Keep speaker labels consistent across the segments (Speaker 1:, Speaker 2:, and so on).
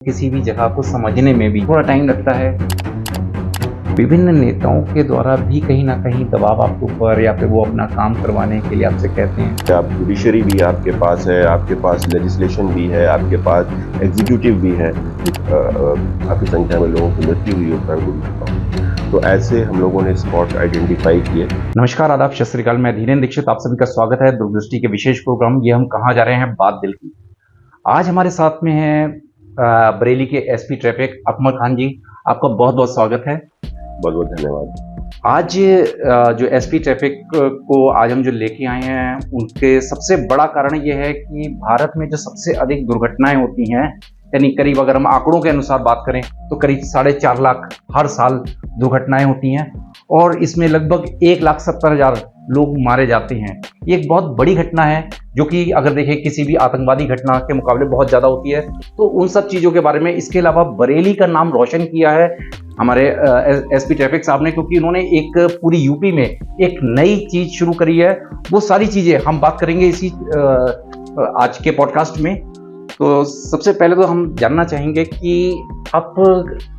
Speaker 1: किसी भी जगह को समझने में भी थोड़ा टाइम लगता है। विभिन्न नेताओं के द्वारा भी कहीं न कहीं दबाव आपके ऊपर या फिर वो अपना काम करवाने के लिए आपसे कहते हैं।
Speaker 2: आप जुडिशरी भी आपके पास है, आपके पास लेजिस्लेशन भी है, आपके पास एग्जीक्यूटिव भी है। काफ़ी संख्या में लोगों की मृत्यु हुई उत्तराखंड में। तो ऐसे हम लोगों ने स्पॉट आइडेंटिफाई किए।
Speaker 1: नमस्कार, आदाब, सत श्री अकाल। मैं धीरेन्द्र दीक्षित, आप सभी का स्वागत है दूरदृष्टि के विशेष प्रोग्राम ये हम कहाँ जा रहे हैं बात दिल की। आज हमारे साथ में है बरेली के एसपी ट्रैफिक अकमल खान जी। आपका बहुत बहुत स्वागत है।
Speaker 2: बहुत बहुत धन्यवाद।
Speaker 1: आज जो एसपी ट्रैफिक को आज हम जो लेके आए हैं उनके सबसे बड़ा कारण ये है कि भारत में जो सबसे अधिक दुर्घटनाएं होती हैं, यानी करीब अगर हम आंकड़ों के अनुसार बात करें तो करीब 4.5 लाख हर साल दुर्घटनाएं होती हैं और इसमें लगभग 1,70,000 लोग मारे जाते हैं। ये एक बहुत बड़ी घटना है जो कि अगर देखें किसी भी आतंकवादी घटना के मुकाबले बहुत ज़्यादा होती है। तो उन सब चीज़ों के बारे में इसके अलावा बरेली का नाम रोशन किया है हमारे एसपी ट्रैफिक साहब ने, क्योंकि उन्होंने एक पूरी यूपी में एक नई चीज़ शुरू करी है। वो सारी चीज़ें हम बात करेंगे इसी आज के पॉडकास्ट में। तो सबसे पहले तो हम जानना चाहेंगे कि आप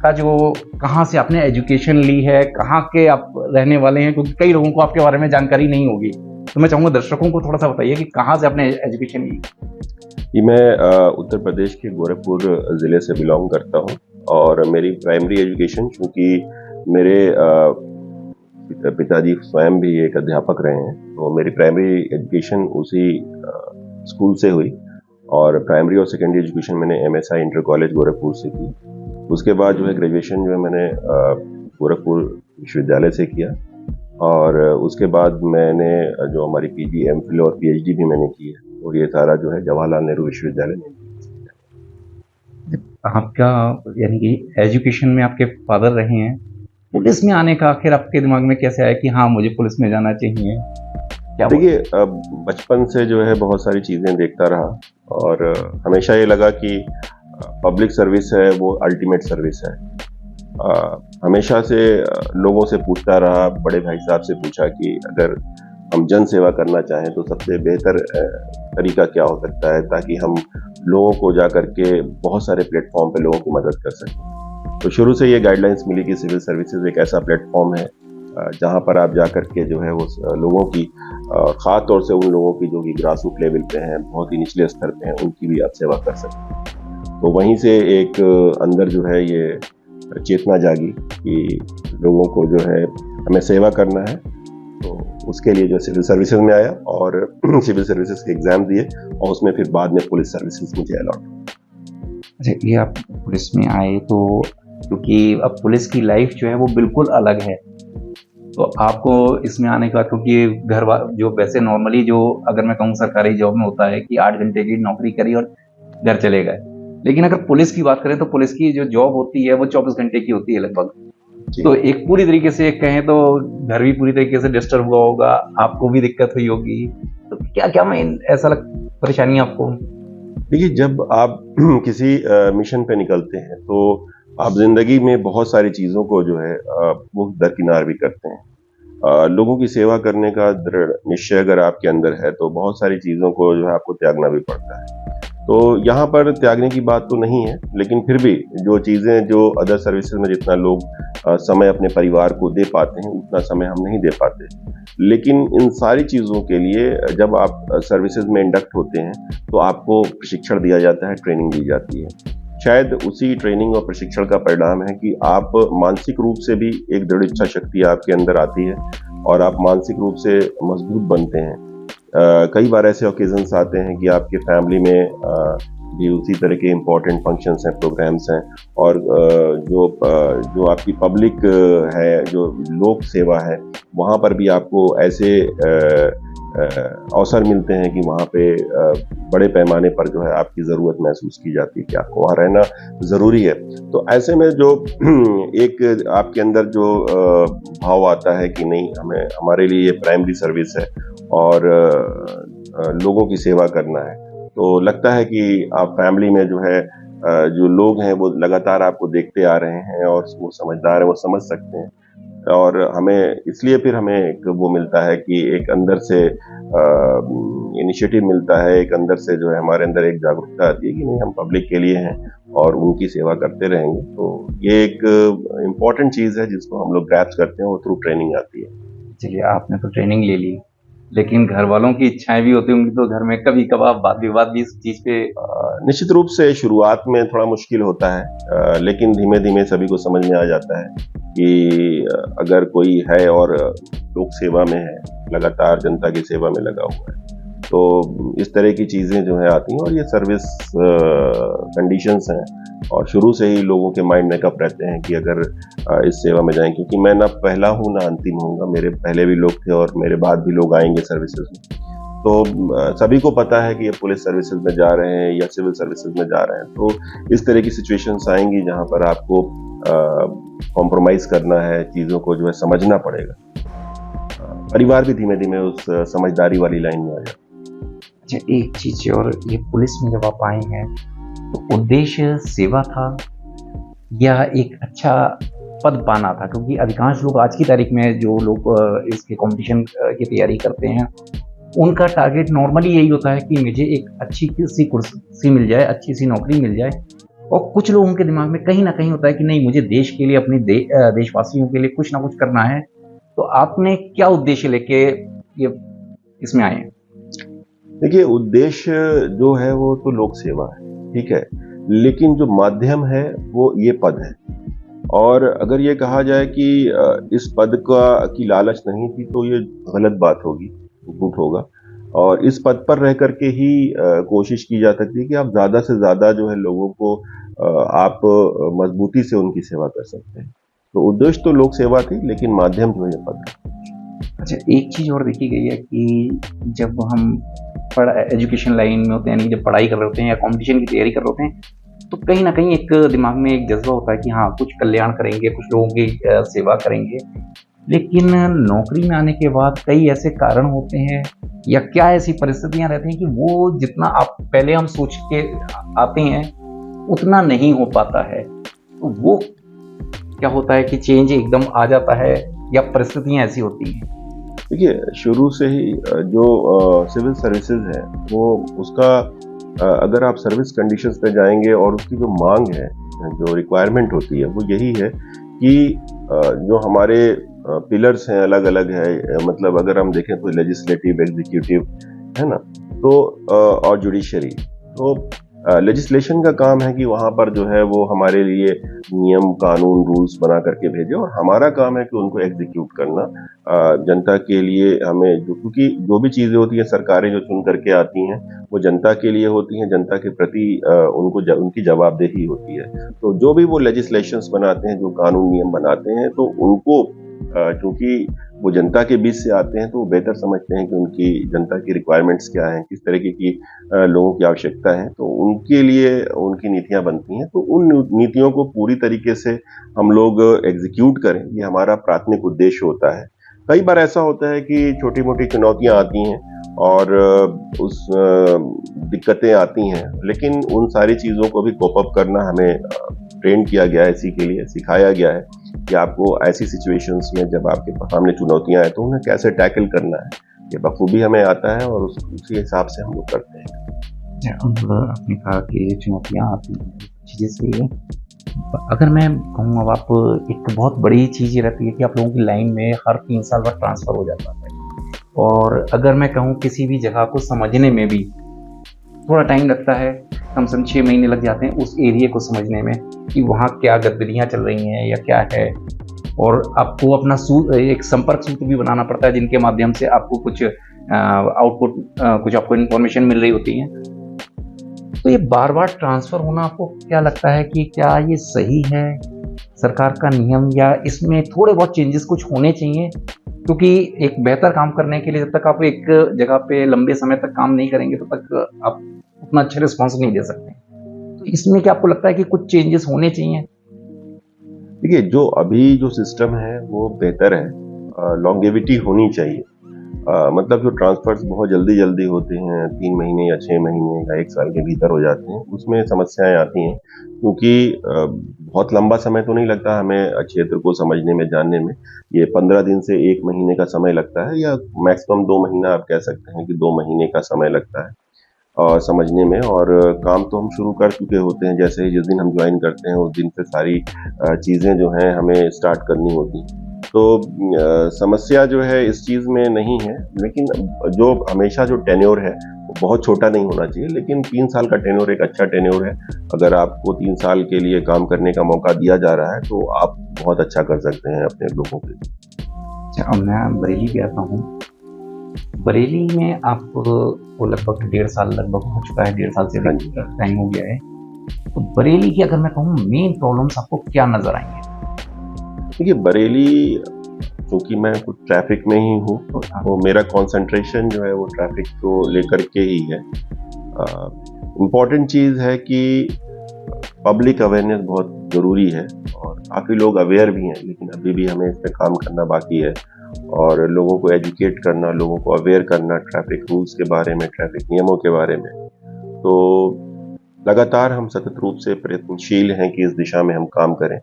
Speaker 1: का जो कहाँ से आपने एजुकेशन ली है, कहाँ के आप रहने वाले हैं, क्योंकि कई लोगों को आपके बारे में जानकारी नहीं होगी। तो मैं चाहूँगा दर्शकों को थोड़ा सा बताइए कि कहाँ से आपने एजुकेशन ली।
Speaker 2: ये मैं उत्तर प्रदेश के गोरखपुर ज़िले से बिलोंग करता हूँ और मेरी प्राइमरी एजुकेशन, चूँकि मेरे पिताजी स्वयं भी एक अध्यापक रहे हैं, तो मेरी प्राइमरी एजुकेशन उसी स्कूल से हुई और प्राइमरी और सेकेंडरी एजुकेशन मैंने MSI इंटर कॉलेज गोरखपुर से की। उसके बाद जो है ग्रेजुएशन जो है मैंने गोरखपुर विश्वविद्यालय से किया और उसके बाद मैंने जो हमारी PG, MPhil और PhD भी मैंने की है और ये सारा जो है जवाहरलाल नेहरू विश्वविद्यालय में।
Speaker 1: आपका यानी कि एजुकेशन में आपके फादर रहे हैं, पुलिस में आने का आखिर आपके दिमाग में कैसे आया कि हाँ मुझे पुलिस में जाना चाहिए?
Speaker 2: देखिए, बचपन से जो है बहुत सारी चीज़ें देखता रहा और हमेशा ये लगा कि पब्लिक सर्विस है वो अल्टीमेट सर्विस है। हमेशा से लोगों से पूछता रहा, बड़े भाई साहब से पूछा कि अगर हम जन सेवा करना चाहें तो सबसे बेहतर तरीका क्या हो सकता है ताकि हम लोगों को जा करके बहुत सारे प्लेटफॉर्म पे लोगों की मदद कर सकें। तो शुरू से ये गाइडलाइंस मिली कि सिविल सर्विसेज एक ऐसा प्लेटफॉर्म है जहाँ पर आप जा करके जो है वो लोगों की ख़ास तौर से उन लोगों की जो कि ग्रास रूट लेवल पे हैं, बहुत ही निचले स्तर पे हैं, उनकी भी आप सेवा कर सकते। तो वहीं से एक अंदर जो है ये चेतना जागी कि लोगों को जो है हमें सेवा करना है। तो उसके लिए जो सिविल सर्विसेज में आया और सिविल सर्विसेज के एग्ज़ाम दिए और उसमें फिर बाद में पुलिस सर्विसेज मुझे अलॉट।
Speaker 1: अच्छा, ये आप पुलिस में आए तो क्योंकि अब पुलिस की लाइफ जो है वो बिल्कुल अलग है, तो आपको इसमें आने का, क्योंकि घर जो वैसे नॉर्मली जो अगर मैं कहूँ सरकारी जॉब में होता है कि 8 घंटे की नौकरी करी और घर चले गए, लेकिन अगर पुलिस की बात करें तो पुलिस की जो जॉब होती है वो 24 घंटे की होती है लगभग। तो एक पूरी तरीके से कहें तो घर भी पूरी तरीके से डिस्टर्ब हुआ होगा, आपको भी दिक्कत हुई होगी। तो क्या क्या मैं ऐसा परेशानी आपको?
Speaker 2: देखिए, जब आप किसी मिशन पे निकलते हैं तो आप जिंदगी में बहुत सारी चीज़ों को जो है वो दरकिनार भी करते हैं। लोगों की सेवा करने का दृढ़ निश्चय अगर आपके अंदर है तो बहुत सारी चीज़ों को जो है आपको त्यागना भी पड़ता है। तो यहाँ पर त्यागने की बात तो नहीं है, लेकिन फिर भी जो चीज़ें जो अदर सर्विसेज में जितना लोग समय अपने परिवार को दे पाते हैं उतना समय हम नहीं दे पाते। लेकिन इन सारी चीज़ों के लिए जब आप सर्विसेज में इंडक्ट होते हैं तो आपको प्रशिक्षण दिया जाता है, ट्रेनिंग दी जाती है। शायद उसी ट्रेनिंग और प्रशिक्षण का परिणाम है कि आप मानसिक रूप से भी एक दृढ़ इच्छा शक्ति आपके अंदर आती है और आप मानसिक रूप से मजबूत बनते हैं। कई बार ऐसे ओकेजन्स आते हैं कि आपके फैमिली में भी उसी तरह के इम्पोर्टेंट फंक्शंस हैं, प्रोग्राम्स हैं और जो आपकी पब्लिक है, जो लोक सेवा है, वहाँ पर भी आपको ऐसे अवसर मिलते हैं कि वहाँ पे बड़े पैमाने पर जो है आपकी ज़रूरत महसूस की जाती है कि आपको वहाँ रहना ज़रूरी है। तो ऐसे में जो एक आपके अंदर जो भाव आता है कि नहीं, हमारे लिए ये प्राइमरी सर्विस है और लोगों की सेवा करना है, तो लगता है कि आप फैमिली में जो है जो लोग हैं वो लगातार आपको देखते आ रहे हैं और वो समझदार है, वो समझ सकते हैं और हमें इसलिए फिर हमें एक वो मिलता है कि एक अंदर से इनिशिएटिव मिलता है, एक अंदर से जो है हमारे अंदर एक जागरूकता आती है कि नहीं, हम पब्लिक के लिए हैं और उनकी सेवा करते रहेंगे। तो ये एक इम्पॉर्टेंट चीज़ है जिसको हम लोग ग्रैप्स करते हैं, वो थ्रू ट्रेनिंग आती है।
Speaker 1: चलिए, आपने तो ट्रेनिंग ले ली, लेकिन घर वालों की इच्छाएं भी होती होंगी, तो घर में कभी कभार वाद विवाद भी इस चीज पे।
Speaker 2: निश्चित रूप से शुरुआत में थोड़ा मुश्किल होता है, लेकिन धीमे धीमे सभी को समझ में आ जाता है कि अगर कोई है और लोक सेवा में है, लगातार जनता की सेवा में लगा हुआ है, तो इस तरह की चीज़ें जो है आती हैं, और ये सर्विस कंडीशंस हैं, और शुरू से ही लोगों के माइंड में कब रहते हैं कि अगर इस सेवा में जाएं, क्योंकि मैं ना पहला हूँ ना अंतिम होऊंगा, मेरे पहले भी लोग थे और मेरे बाद भी लोग आएंगे सर्विसेज में। तो सभी को पता है कि ये पुलिस सर्विसेज में जा रहे हैं या सिविल सर्विसेज में जा रहे हैं, तो इस तरह की सिचुएशंस आएंगी जहां पर आपको कॉम्प्रोमाइज़ करना है, चीज़ों को जो है समझना पड़ेगा। परिवार भी धीमे धीमे उस समझदारी वाली लाइन में आ जाता है।
Speaker 1: अच्छा, एक चीज और, ये पुलिस में जब आप आए हैं तो उद्देश्य सेवा था या एक अच्छा पद पाना था? क्योंकि अधिकांश लोग आज की तारीख में जो लोग इसके कंपटीशन की तैयारी करते हैं, उनका टारगेट नॉर्मली यही होता है कि मुझे एक अच्छी सी कुर्सी मिल जाए, अच्छी सी नौकरी मिल जाए। और कुछ लोगों के दिमाग में कहीं ना कहीं होता है कि नहीं, मुझे देश के लिए, अपने देशवासियों के लिए कुछ ना कुछ करना है। तो आपने क्या उद्देश्य लेके ये इसमें आए हैं?
Speaker 2: देखिए, उद्देश्य जो है वो तो लोक सेवा है, ठीक है, लेकिन जो माध्यम है वो ये पद है। और अगर ये कहा जाए कि इस पद की लालच नहीं थी, तो ये गलत बात होगी, झूठ होगा। और इस पद पर रह करके ही कोशिश की जा सकती है कि आप ज़्यादा से ज़्यादा जो है लोगों को आप मजबूती से उनकी सेवा कर सकते हैं। तो उद्देश्य तो लोक सेवा थी, लेकिन माध्यम जो है ये पद है।
Speaker 1: अच्छा, एक चीज़ और देखी गई है कि जब हम एजुकेशन लाइन में होते हैं, यानी जब पढ़ाई कर रहे होते हैं या कॉम्पिटिशन की तैयारी कर रहे होते हैं, तो कहीं ना कहीं एक दिमाग में एक जज्बा होता है कि हाँ, कुछ कल्याण करेंगे, कुछ लोगों की सेवा करेंगे। लेकिन नौकरी में आने के बाद कई ऐसे कारण होते हैं या क्या ऐसी परिस्थितियां रहती हैं कि वो जितना आप पहले हम सोच के आते हैं उतना नहीं हो पाता है। तो वो क्या होता है कि चेंज एकदम आ जाता है या परिस्थितियां ऐसी होती हैं?
Speaker 2: देखिए, शुरू से ही जो सिविल सर्विसेज है वो उसका अगर आप सर्विस कंडीशंस पे जाएंगे और उसकी जो मांग है, जो रिक्वायरमेंट होती है, वो यही है कि जो हमारे पिलर्स हैं अलग अलग है, मतलब अगर हम देखें तो लेजिस्लेटिव, एग्जीक्यूटिव, है ना, तो और जुडिशरी। तो लेजिस्लेशन का काम है कि वहाँ पर जो है वो हमारे लिए नियम, कानून, रूल्स बना करके भेजे, और हमारा काम है कि उनको एग्जीक्यूट करना जनता के लिए। हमें क्योंकि जो भी चीज़ें होती हैं, सरकारें जो चुन करके आती हैं, वो जनता के लिए होती हैं, जनता के प्रति उनकी जवाबदेही होती है। तो जो भी वो लेजिस्लेशंस बनाते हैं, जो कानून नियम बनाते हैं, तो उनको क्योंकि वो जनता के बीच से आते हैं, तो वो बेहतर समझते हैं कि उनकी जनता की रिक्वायरमेंट्स क्या हैं, किस तरीके की लोगों की आवश्यकता है, तो उनके लिए उनकी नीतियाँ बनती हैं। तो उन नीतियों को पूरी तरीके से हम लोग एग्जीक्यूट करें, ये हमारा प्राथमिक उद्देश्य होता है। कई बार ऐसा होता है कि छोटी-मोटी चुनौतियाँ आती हैं और दिक्कतें आती हैं, लेकिन उन सारी चीज़ों को भी कोप अप करना हमें ट्रेन किया गया है, इसी के लिए सिखाया गया है कि आपको ऐसी सिचुएशंस में जब आपके सामने चुनौतियाँ आए तो उन्हें कैसे टैकल करना है, ये बखूबी हमें आता है और उसी हिसाब से हम लोग करते हैं।
Speaker 1: अब आपने कहा कि चुनौतियाँ आती हैं, चीज़ें सही है। अगर मैं कहूँ, अब आप, एक बहुत बड़ी चीज़ ये रहती है कि आप लोगों की लाइन में हर 3 साल बाद ट्रांसफ़र हो जाता है, और अगर मैं कहूँ किसी भी जगह को समझने में भी थोड़ा टाइम लगता है, कम से कम 6 महीने लग जाते हैं उस एरिया को समझने में कि वहाँ क्या गतिविधियाँ चल रही हैं या क्या है। और आपको अपना एक संपर्क सूत्र भी बनाना पड़ता है, जिनके माध्यम से आपको कुछ आउटपुट, कुछ आपको इन्फॉर्मेशन मिल रही होती है। तो ये बार बार ट्रांसफ़र होना, आपको क्या लगता है कि क्या ये सही है, सरकार का नियम, या इसमें थोड़े बहुत चेंजेस कुछ होने चाहिए? क्योंकि एक बेहतर काम करने के लिए जब तक आप एक जगह पे लंबे समय तक काम नहीं करेंगे, तब तक आप उतना अच्छा रिस्पॉन्स नहीं दे सकते। तो इसमें क्या आपको लगता है कि कुछ चेंजेस होने चाहिए?
Speaker 2: देखिए, जो अभी जो सिस्टम है वो बेहतर है, लॉन्गेविटी होनी चाहिए। मतलब जो ट्रांसफर्स बहुत जल्दी जल्दी होते हैं, 3 महीने या 6 महीने या 1 साल के भीतर हो जाते हैं, उसमें समस्याएं आती हैं, क्योंकि बहुत लंबा समय तो नहीं लगता हमें क्षेत्र को समझने में, जानने में। ये 15 दिन से 1 महीने का समय लगता है, या मैक्सिमम 2 महीना आप कह सकते हैं कि 2 महीने का समय लगता है। और समझने में। और काम तो हम शुरू कर चुके होते हैं, जैसे ही जिस दिन हम ज्वाइन करते हैं उस दिन से सारी चीज़ें जो हैं हमें स्टार्ट करनी होती हैं। तो समस्या जो है इस चीज़ में नहीं है, लेकिन जो हमेशा जो टेन्योर है वो बहुत छोटा नहीं होना चाहिए, लेकिन 3 साल का टेन्योर एक अच्छा टेन्योर है। अगर आपको 3 साल के लिए काम करने का मौका दिया जा रहा है तो आप बहुत अच्छा कर सकते हैं अपने लोगों के लिए।
Speaker 1: अच्छा, अब मैं बरेली भी आता हूँ। बरेली में आपको लगभग 1.5 साल लगभग हो चुका है, 1.5 साल से
Speaker 2: हाँ
Speaker 1: अधिक टाइम हो गया है। तो बरेली की अगर मैं कहूँ मेन प्रॉब्लम्स आपको क्या नज़र आएँगे?
Speaker 2: देखिए, बरेली क्योंकि मैं खुद ट्रैफिक में ही हूँ, तो मेरा कंसंट्रेशन जो है वो ट्रैफिक को लेकर के ही है। इम्पॉर्टेंट चीज़ है कि पब्लिक अवेयरनेस बहुत ज़रूरी है, और काफ़ी लोग अवेयर भी हैं, लेकिन अभी भी हमें इस पे काम करना बाकी है। और लोगों को एजुकेट करना, लोगों को अवेयर करना ट्रैफिक रूल्स के बारे में, ट्रैफिक नियमों के बारे में। तो लगातार हम सतत रूप से प्रयत्नशील हैं कि इस दिशा में हम काम करें।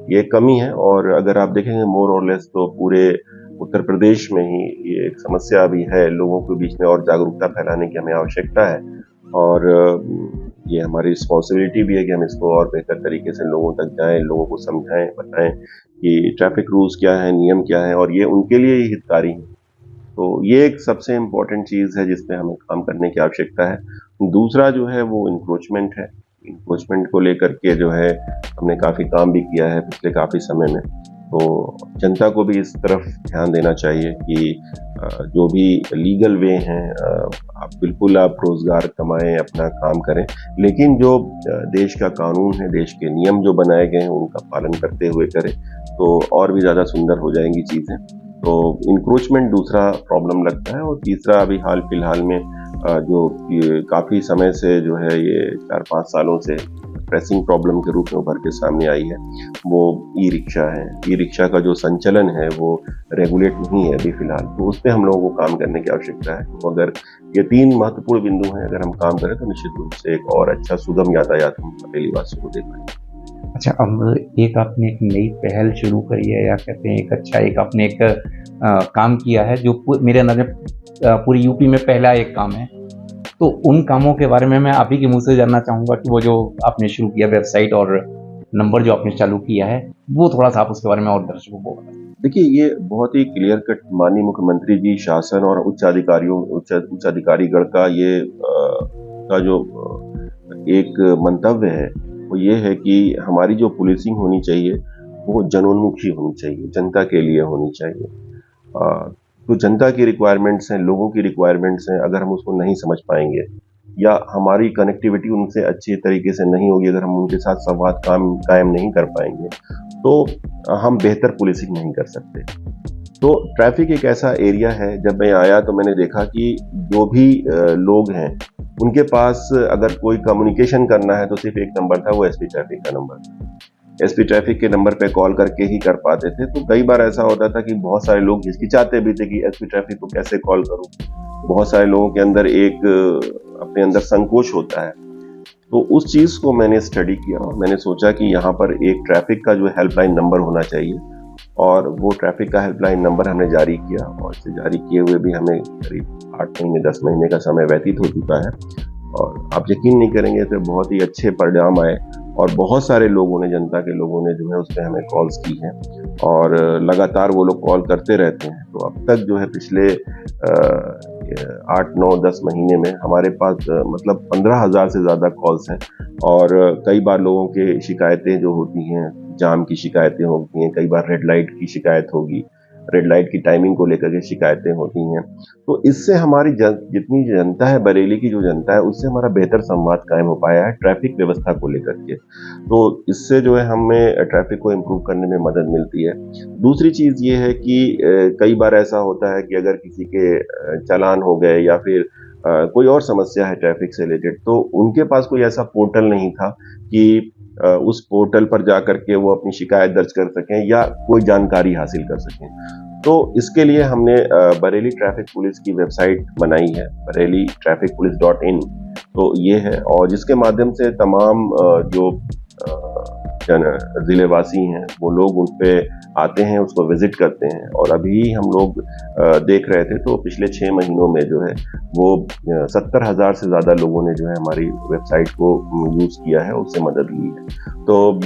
Speaker 2: ये कमी है, और अगर आप देखेंगे मोर और लेस तो पूरे उत्तर प्रदेश में ही ये एक समस्या भी है। लोगों के बीच में और जागरूकता फैलाने की हमें आवश्यकता है, और ये हमारी रिस्पॉन्सिबिलिटी भी है कि हम इसको और बेहतर तरीके से लोगों तक जाएं, लोगों को समझाएं, बताएं कि ट्रैफिक रूल्स क्या हैं, नियम क्या हैं, और ये उनके लिए ही हितकारी हैं। तो ये एक सबसे इम्पोर्टेंट चीज़ है जिस पे हमें काम करने की आवश्यकता है। दूसरा जो है वो इंक्रोचमेंट है। इंक्रोचमेंट को लेकर के जो है हमने काफ़ी काम भी किया है पिछले काफ़ी समय में। तो जनता को भी इस तरफ ध्यान देना चाहिए कि जो भी लीगल वे हैं, आप बिल्कुल आप रोज़गार कमाएँ, अपना काम करें, लेकिन जो देश का कानून है, देश के नियम जो बनाए गए हैं उनका पालन करते हुए करें, तो और भी ज़्यादा सुंदर हो जाएंगी चीज़ें। तो इंक्रोचमेंट दूसरा प्रॉब्लम लगता है। और तीसरा अभी हाल फिलहाल में जो ये काफ़ी समय से जो है ये 4-5 सालों से प्रेसिंग प्रॉब्लम के रूप में उभर के सामने आई है, वो ई-रिक्शा है। ई-रिक्शा का जो संचलन है वो रेगुलेट नहीं है अभी फिलहाल, तो उस पे हम लोगों को काम करने की आवश्यकता है। तो अगर ये 3 महत्वपूर्ण बिंदु हैं, अगर हम काम करें तो निश्चित रूप से एक और अच्छा सुगम यातायात हम बरेली वासियों को दे पाएंगे।
Speaker 1: अच्छा, अब एक आपने एक नई पहल शुरू करी है, या कहते हैं एक अच्छा एक आपने एक काम किया है जो मेरे अंदाज़ में पूरी यूपी में पहला एक काम है। तो उन कामों के बारे में मैं आप ही के मुँह से जानना चाहूँगा कि वो जो आपने शुरू किया वेबसाइट और नंबर जो आपने चालू किया है, वो थोड़ा-सा आप उसके बारे में और दर्शकों को बताएँ।
Speaker 2: देखिए, ये बहुत ही क्लियर कट माननीय मुख्यमंत्री जी, शासन और उच्चाधिकारीगण का ये का जो एक मंतव्य है, वो ये है कि हमारी जो पुलिसिंग होनी चाहिए वो जनोन्मुखी होनी चाहिए, जनता के लिए होनी चाहिए। तो जनता की रिक्वायरमेंट्स हैं, लोगों की रिक्वायरमेंट्स हैं, अगर हम उसको नहीं समझ पाएंगे, या हमारी कनेक्टिविटी उनसे अच्छी तरीके से नहीं होगी, अगर हम उनके साथ संवाद कायम नहीं कर पाएंगे, तो हम बेहतर पुलिसिंग नहीं कर सकते। तो ट्रैफिक एक ऐसा एरिया है, जब मैं आया तो मैंने देखा कि जो भी लोग हैं उनके पास अगर कोई कम्युनिकेशन करना है तो सिर्फ एक नंबर था, वो एसपी ट्रैफिक का नंबर था। एसपी ट्रैफिक के नंबर पे कॉल करके ही कर पाते थे। तो कई बार ऐसा होता था कि बहुत सारे लोग हिचकिचाते भी थे कि एसपी ट्रैफिक को कैसे कॉल करूं। बहुत सारे लोगों के अंदर एक अपने अंदर संकोच होता है। तो उस चीज़ को मैंने स्टडी किया और मैंने सोचा कि यहाँ पर एक ट्रैफिक का जो हेल्पलाइन नंबर होना चाहिए, और वो ट्रैफिक का हेल्पलाइन नंबर हमने जारी किया, और इसे जारी किए हुए भी हमें करीब 8 महीने 10 महीने का समय व्यतीत हो चुका है। और आप यकीन नहीं करेंगे तो बहुत ही अच्छे परिणाम आए, और बहुत सारे लोगों ने, जनता के लोगों ने जो है उस पर हमें कॉल्स की हैं, और लगातार वो लोग कॉल करते रहते हैं। तो अब तक जो है पिछले 8, 9, 10 महीने में हमारे पास मतलब 15,000 से ज़्यादा कॉल्स हैं। और कई बार लोगों के शिकायतें जो होती हैं, जाम की शिकायतें होती हैं, कई बार रेड लाइट की शिकायत होगी, रेड लाइट की टाइमिंग को लेकर के शिकायतें होती हैं। तो इससे हमारी जितनी जनता है, बरेली की जो जनता है, उससे हमारा बेहतर संवाद कायम हो पाया है ट्रैफिक व्यवस्था को लेकर के। तो इससे जो है हमें ट्रैफिक को इम्प्रूव करने में मदद मिलती है। दूसरी चीज़ ये है कि कई बार ऐसा होता है कि अगर किसी के चालान हो गए, या फिर कोई और समस्या है ट्रैफिक से रिलेटेड, तो उनके पास कोई ऐसा पोर्टल नहीं था कि उस पोर्टल पर जा करके वो अपनी शिकायत दर्ज कर सकें या कोई जानकारी हासिल कर सकें। तो इसके लिए हमने बरेली ट्रैफिक पुलिस की वेबसाइट बनाई है, bareillytrafficpolice.in। तो ये है, और जिसके माध्यम से तमाम जो ज़िले वासी हैं वो लोग उन पे आते हैं, उसको विज़िट करते हैं। और अभी हम लोग देख रहे थे तो पिछले 6 महीनों में जो है वो 70,000 से ज़्यादा लोगों ने जो है हमारी वेबसाइट को यूज़ किया है, उससे मदद ली है। तो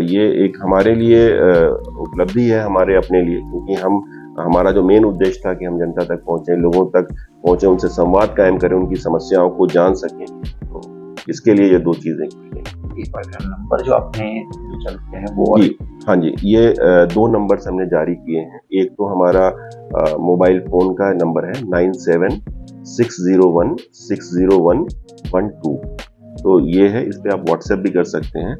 Speaker 2: ये एक हमारे लिए उपलब्धि है, हमारे अपने लिए, क्योंकि हमारा जो मेन उद्देश्य था कि हम जनता तक पहुँचे, लोगों तक पहुँचे, उनसे संवाद कायम करें, उनकी समस्याओं को जान सकें, तो इसके लिए ये 2 चीज़ें की गई।
Speaker 1: एक बार नंबर जो आपने जो चलते हैं वो
Speaker 2: जी, हाँ जी, ये 2 नंबर्स हमने जारी किए हैं। एक तो हमारा मोबाइल फ़ोन का नंबर है 9760160112, तो ये है, इस पे आप व्हाट्सएप भी कर सकते हैं।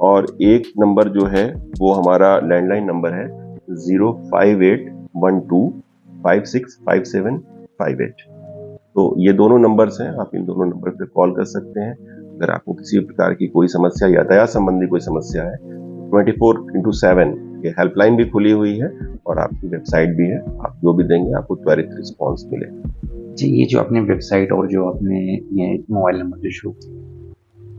Speaker 2: और एक नंबर जो है वो हमारा लैंडलाइन नंबर है 05812565758। तो ये दोनों नंबर्स हैं, आप इन दोनों नंबर पे कॉल कर सकते हैं। अगर आपको किसी प्रकार की कोई समस्या, यातायात संबंधी कोई समस्या है, 24x7 ये हेल्पलाइन भी खुली हुई है और आपकी वेबसाइट भी है। आप जो भी देंगे आपको त्वरित रिस्पॉन्स मिलेगा।
Speaker 1: जी, ये जो आपने वेबसाइट और जो आपने ये मोबाइल नंबर जो शुरू किया,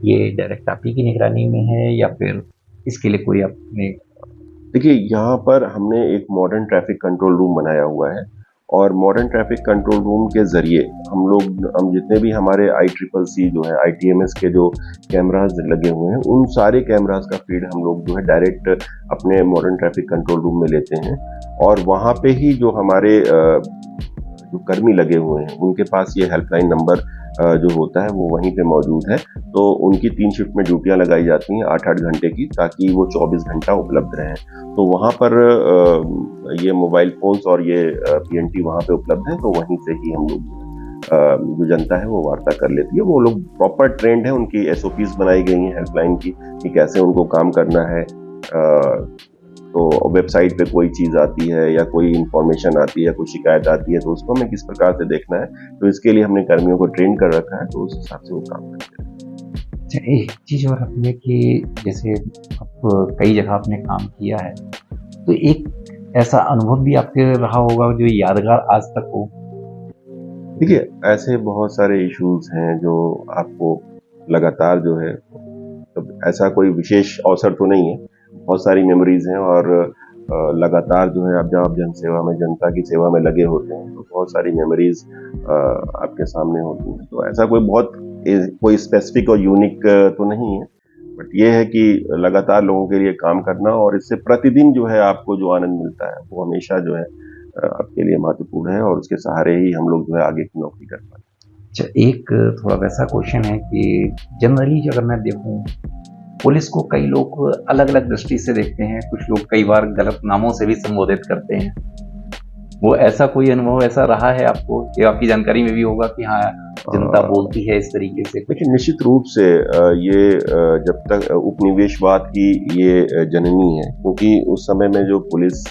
Speaker 1: ये डायरेक्ट आप ही की निगरानी में है या फिर इसके लिए कोई आपने?
Speaker 2: देखिए, यहाँ पर हमने एक मॉडर्न ट्रैफिक कंट्रोल रूम बनाया हुआ है और मॉडर्न ट्रैफिक कंट्रोल रूम के ज़रिए हम जितने भी हमारे ICCC जो है ITMS के जो कैमरास लगे हुए हैं, उन सारे कैमरास का फीड हम लोग जो है डायरेक्ट अपने मॉडर्न ट्रैफिक कंट्रोल रूम में लेते हैं। और वहाँ पे ही जो हमारे जो कर्मी लगे हुए हैं उनके पास ये हेल्पलाइन नंबर जो होता है वो वहीं पे मौजूद है। तो उनकी 3 शिफ्ट में ड्यूटियां लगाई जाती हैं 8-8 घंटे की, ताकि वो 24 घंटा उपलब्ध रहें। तो वहाँ पर ये मोबाइल फ़ोन्स और ये PNT वहाँ पे उपलब्ध है, तो वहीं से ही हम लोग जो जनता है वो वार्ता कर लेती है। वो लोग प्रॉपर ट्रेंड है, उनकी SOPs बनाई गई हैं हेल्पलाइन की कि कैसे उनको काम करना है। तो वेबसाइट पे कोई चीज़ आती है या कोई इन्फॉर्मेशन आती है, कोई शिकायत आती है, तो उसको हमें किस प्रकार से देखना है, तो इसके लिए हमने कर्मियों को ट्रेन कर रखा है, तो उस हिसाब से वो काम करते हैं।
Speaker 1: अच्छा, एक चीज़ और आपने कि जैसे आप कई जगह आपने काम किया है, तो एक ऐसा अनुभव भी आपके रहा होगा जो यादगार आज तक हो?
Speaker 2: देखिए, ऐसे बहुत सारे इश्यूज़ हैं जो आपको लगातार जो है, तब ऐसा कोई विशेष अवसर तो नहीं है, बहुत सारी मेमोरीज़ हैं। और लगातार जो है, अब जब आप जनसेवा में, जनता की सेवा में लगे होते हैं, तो बहुत सारी मेमोरीज़ आपके सामने होती हैं। तो ऐसा कोई स्पेसिफिक और यूनिक तो नहीं है, बट ये है कि लगातार लोगों के लिए काम करना और इससे प्रतिदिन जो है आपको जो आनंद मिलता है, वो हमेशा जो है आपके लिए महत्वपूर्ण है और उसके सहारे ही हम लोग जो है आगे की नौकरी कर पाते हैं।
Speaker 1: अच्छा, एक थोड़ा वैसा क्वेश्चन है कि जनरली अगर मैं देखूँ, पुलिस को कई लोग अलग-अलग दृष्टि से देखते हैं, कुछ लोग कई बार गलत नामों से भी संबोधित करते हैं। वो ऐसा कोई अनुभव ऐसा रहा है आपको? ये आपकी जानकारी में भी होगा कि हाँ, जनता बोलती है इस तरीके से कुछ?
Speaker 2: देखिए, निश्चित रूप से ये जब तक उपनिवेशवाद की ये जननी है, क्योंकि उस समय में जो पुलिस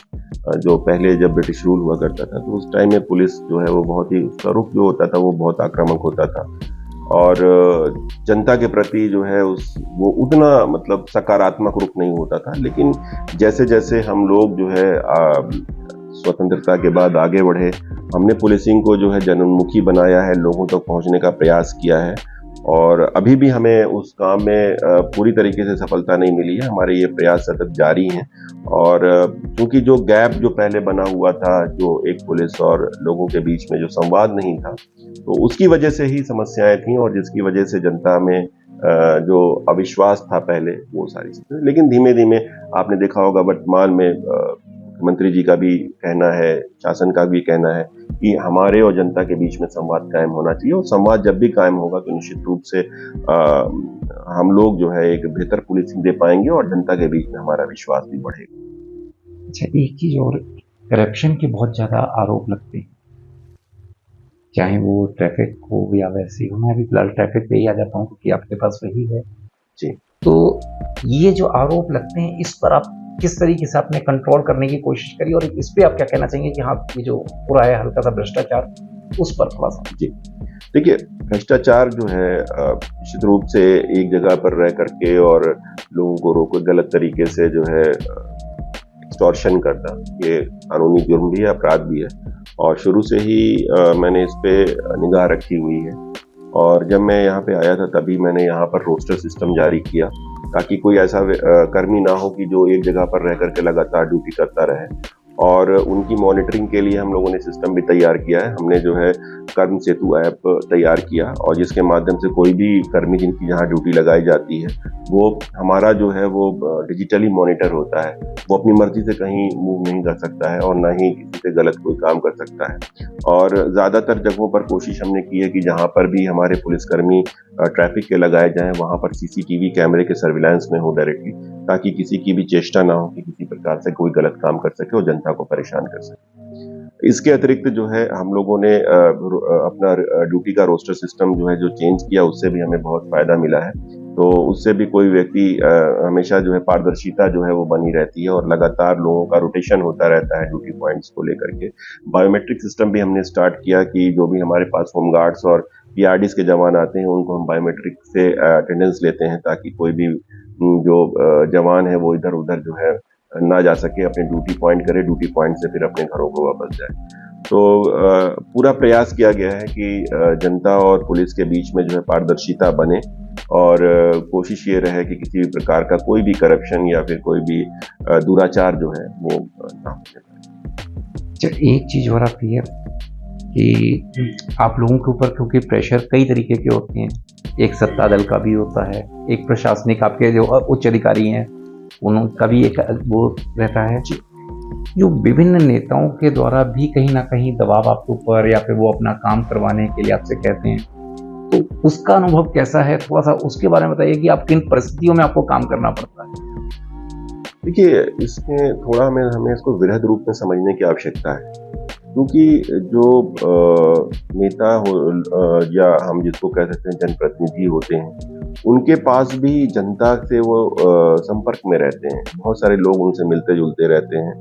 Speaker 2: जो पहले जब ब्रिटिश रूल हुआ करता था, तो उस टाइम में पुलिस जो है वो बहुत ही, उसका रुख जो होता था वो बहुत आक्रामक होता था और जनता के प्रति जो है वो उतना मतलब सकारात्मक रुख नहीं होता था। लेकिन जैसे जैसे हम लोग जो है स्वतंत्रता के बाद आगे बढ़े, हमने पुलिसिंग को जो है जनोन्मुखी बनाया है, लोगों तक पहुंचने का प्रयास किया है और अभी भी हमें उस काम में पूरी तरीके से सफलता नहीं मिली है। हमारे ये प्रयास सतत जारी हैं और क्योंकि जो गैप जो पहले बना हुआ था, जो एक पुलिस और लोगों के बीच में जो संवाद नहीं था, तो उसकी वजह से ही समस्याएं थी और जिसकी वजह से जनता में जो अविश्वास था पहले, वो सारी चीजें। लेकिन धीमे धीमे आपने देखा होगा वर्तमान में मुख्यमंत्री जी का भी कहना है, शासन का भी कहना है कि हमारे और जनता के बीच में संवाद कायम होना चाहिए और संवाद जब भी कायम होगा तो निश्चित रूप से हम लोग जो है एक बेहतर पुलिसिंग दे पाएंगे और जनता के बीच में हमारा विश्वास भी बढ़ेगा।
Speaker 1: अच्छा, एक चीज और, करप्शन के बहुत ज्यादा आरोप लगते हैं, चाहे वो ट्रैफिक हो या वैसे हो। मैं अभी फिलहाल ट्रैफिक पे ही आ जाता हूँ क्योंकि आपके पास वही है
Speaker 2: जी।
Speaker 1: तो ये जो आरोप लगते हैं, इस पर आप किस तरीके से आपने कंट्रोल करने की कोशिश करी और इस पे आप क्या कहना चाहेंगे कि हाँ, ये जो पूरा है हल्का सा भ्रष्टाचार, उस पर थोड़ा सा?
Speaker 2: जी, देखिए, भ्रष्टाचार जो है निश्चित रूप से एक जगह पर रह करके और लोगों को रोक गलत तरीके से जो है एक्सटॉर्शन करना, ये कानूनी जुर्म भी है, अपराध भी है और शुरू से ही मैंने इस पे निगाह रखी हुई है। और जब मैं यहाँ पे आया था तभी मैंने यहाँ पर रोस्टर सिस्टम जारी किया ताकि कोई ऐसा कर्मी ना हो कि जो एक जगह पर रह करके लगातार ड्यूटी करता रहे। और उनकी मॉनिटरिंग के लिए हम लोगों ने सिस्टम भी तैयार किया है। हमने जो है कर्म सेतु ऐप तैयार किया और जिसके माध्यम से कोई भी कर्मी जिनकी जहाँ ड्यूटी लगाई जाती है वो हमारा जो है वो डिजिटली मॉनिटर होता है। वो अपनी मर्जी से कहीं मूव नहीं कर सकता है और ना ही किसी से गलत कोई काम कर सकता है। और ज़्यादातर जगहों पर कोशिश हमने की है कि जहाँ पर भी हमारे पुलिसकर्मी ट्रैफिक के लगाए जाएं वहाँ पर सीसीटीवी कैमरे के सर्विलांस में हो डायरेक्टली, ताकि किसी की भी चेष्टा ना हो कि किसी प्रकार से कोई गलत काम कर सके और जनता को परेशान कर सके। इसके अतिरिक्त जो है हम लोगों ने अपना ड्यूटी का रोस्टर सिस्टम जो है जो चेंज किया, उससे भी हमें बहुत फायदा मिला है। तो उससे भी कोई व्यक्ति हमेशा जो है पारदर्शिता जो है वो बनी रहती है और लगातार लोगों का रोटेशन होता रहता है ड्यूटी पॉइंट्स को लेकर के। बायोमेट्रिक सिस्टम भी हमने स्टार्ट किया कि जो भी हमारे पास होमगार्ड्स और पीआरडीज के जवान आते हैं उनको हम बायोमेट्रिक से अटेंडेंस लेते हैं, ताकि कोई भी जो जवान है वो इधर उधर जो है ना जा सके, अपने ड्यूटी पॉइंट करे, ड्यूटी पॉइंट से फिर अपने घरों को वापस जाए। तो पूरा प्रयास किया गया है कि जनता और पुलिस के बीच में जो है पारदर्शिता बने और कोशिश ये रहे कि किसी भी प्रकार का कोई भी करप्शन या फिर कोई भी दुराचार जो है वो ना हो।
Speaker 1: अच्छा, एक चीज़ और आती है कि आप लोगों के ऊपर क्योंकि प्रेशर कई तरीके के होते हैं, एक सत्ता दल का भी होता है, एक प्रशासनिक आपके जो उच्च अधिकारी हैं उनका भी एक वो रहता है, जो विभिन्न नेताओं के द्वारा भी कहीं ना कहीं दबाव आपके ऊपर या फिर वो अपना काम करवाने के लिए आपसे कहते हैं, तो उसका अनुभव कैसा है? थोड़ा सा उसके बारे में बताइए कि आप किन परिस्थितियों में आपको काम करना पड़ता है।
Speaker 2: देखिए, इसमें थोड़ा हमें इसको वृहद रूप में समझने की आवश्यकता है, क्योंकि जो नेता हो या हम जिसको कह सकते हैं जनप्रतिनिधि होते हैं, उनके पास भी जनता से वो संपर्क में रहते हैं। बहुत सारे लोग उनसे मिलते जुलते रहते हैं।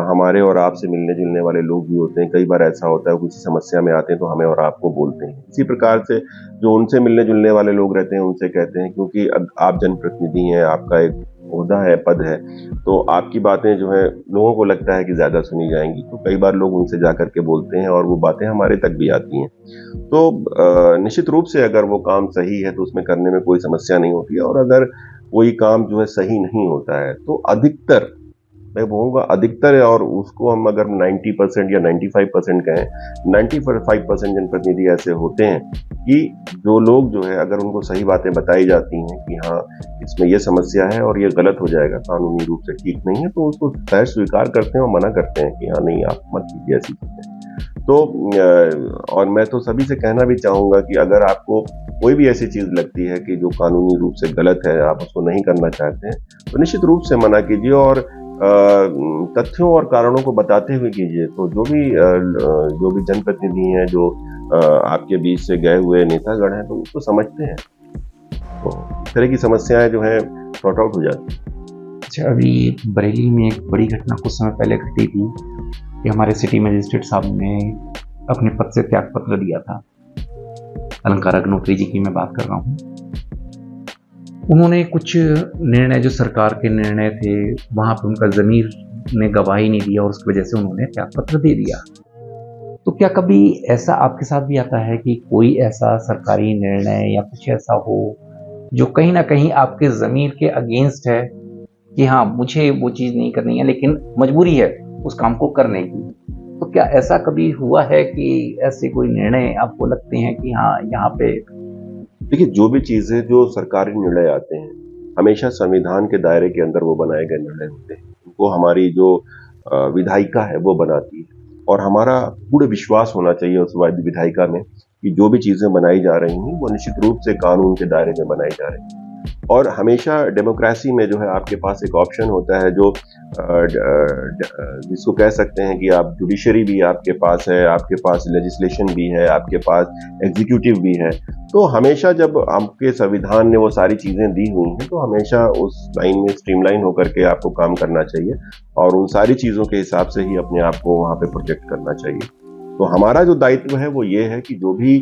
Speaker 2: हमारे और आपसे मिलने जुलने वाले लोग भी होते हैं। कई बार ऐसा होता है किसी समस्या में आते हैं तो हमें और आपको बोलते हैं। इसी प्रकार से जो उनसे मिलने जुलने वाले लोग रहते हैं उनसे कहते हैं, क्योंकि आप जनप्रतिनिधि हैं, आपका एक ओहदा है, पद है, तो आपकी बातें जो है लोगों को लगता है कि ज़्यादा सुनी जाएंगी, तो कई बार लोग उनसे जाकर के बोलते हैं और वो बातें हमारे तक भी आती हैं। तो निश्चित रूप से अगर वो काम सही है तो उसमें करने में कोई समस्या नहीं होती है, और अगर कोई काम जो है सही नहीं होता है तो अधिकतर, मैं बोलूँगा अधिकतर, और उसको हम अगर 90% या 95% कहें, 95% जनप्रतिनिधि ऐसे होते हैं कि जो लोग जो है अगर उनको सही बातें बताई जाती हैं कि हाँ इसमें ये समस्या है और ये गलत हो जाएगा, कानूनी रूप से ठीक नहीं है, तो उसको सहज स्वीकार करते हैं और मना करते हैं कि हाँ नहीं, आप मत कीजिए ऐसी चीज़ें। तो और मैं तो सभी से कहना भी चाहूँगा कि अगर आपको कोई भी ऐसी चीज़ लगती है कि जो कानूनी रूप से गलत है, आप उसको नहीं करना चाहते हैं, तो निश्चित रूप से मना कीजिए और तथ्यों और कारणों को बताते हुए कीजिए। तो जो भी जनप्रतिनिधि हैं, जो आपके बीच से गए हुए नेतागण हैं, तो उसको समझते हैं, तो इस तरह की समस्याएं जो है सॉर्ट आउट हो जाती हैं।
Speaker 1: अच्छा, अभी बरेली में एक बड़ी घटना कुछ समय पहले घटी थी कि हमारे सिटी मजिस्ट्रेट साहब ने अपने पद से त्याग पत्र दिया था। अलंकार अग्निहोत्री जी की मैं बात कर रहा हूँ। उन्होंने कुछ निर्णय, जो सरकार के निर्णय थे, वहाँ पर उनका ज़मीर ने गवाही नहीं दिया और उसकी वजह से उन्होंने त्यागपत्र दे दिया। तो क्या कभी ऐसा आपके साथ भी आता है कि कोई ऐसा सरकारी निर्णय या कुछ ऐसा हो जो कहीं ना कहीं आपके ज़मीर के अगेंस्ट है कि हाँ मुझे वो चीज़ नहीं करनी है लेकिन मजबूरी है उस काम को करने की? तो क्या ऐसा कभी हुआ है कि ऐसे कोई निर्णय आपको लगते हैं कि हाँ यहाँ पे?
Speaker 2: देखिए, जो भी चीज़ें, जो सरकारी निर्णय आते हैं, हमेशा संविधान के दायरे के अंदर वो बनाए गए निर्णय होते हैं। उनको हमारी जो विधायिका है वो बनाती है, और हमारा पूरा विश्वास होना चाहिए उस विधायिका में कि जो भी चीज़ें बनाई जा रही हैं वो निश्चित रूप से कानून के दायरे में बनाई जा रही हैं। और हमेशा डेमोक्रेसी में जो है आपके पास एक ऑप्शन होता है जो जिसको कह सकते हैं कि आप जुडिशरी भी आपके पास है, आपके पास लेजिस्लेशन भी है, आपके पास एग्जीक्यूटिव भी है। तो हमेशा जब आपके संविधान ने वो सारी चीज़ें दी हुई हैं तो हमेशा उस लाइन में स्ट्रीमलाइन होकर के आपको काम करना चाहिए और उन सारी चीज़ों के हिसाब से ही अपने आप को वहाँ पे प्रोजेक्ट करना चाहिए। तो हमारा जो दायित्व है वो ये है कि जो भी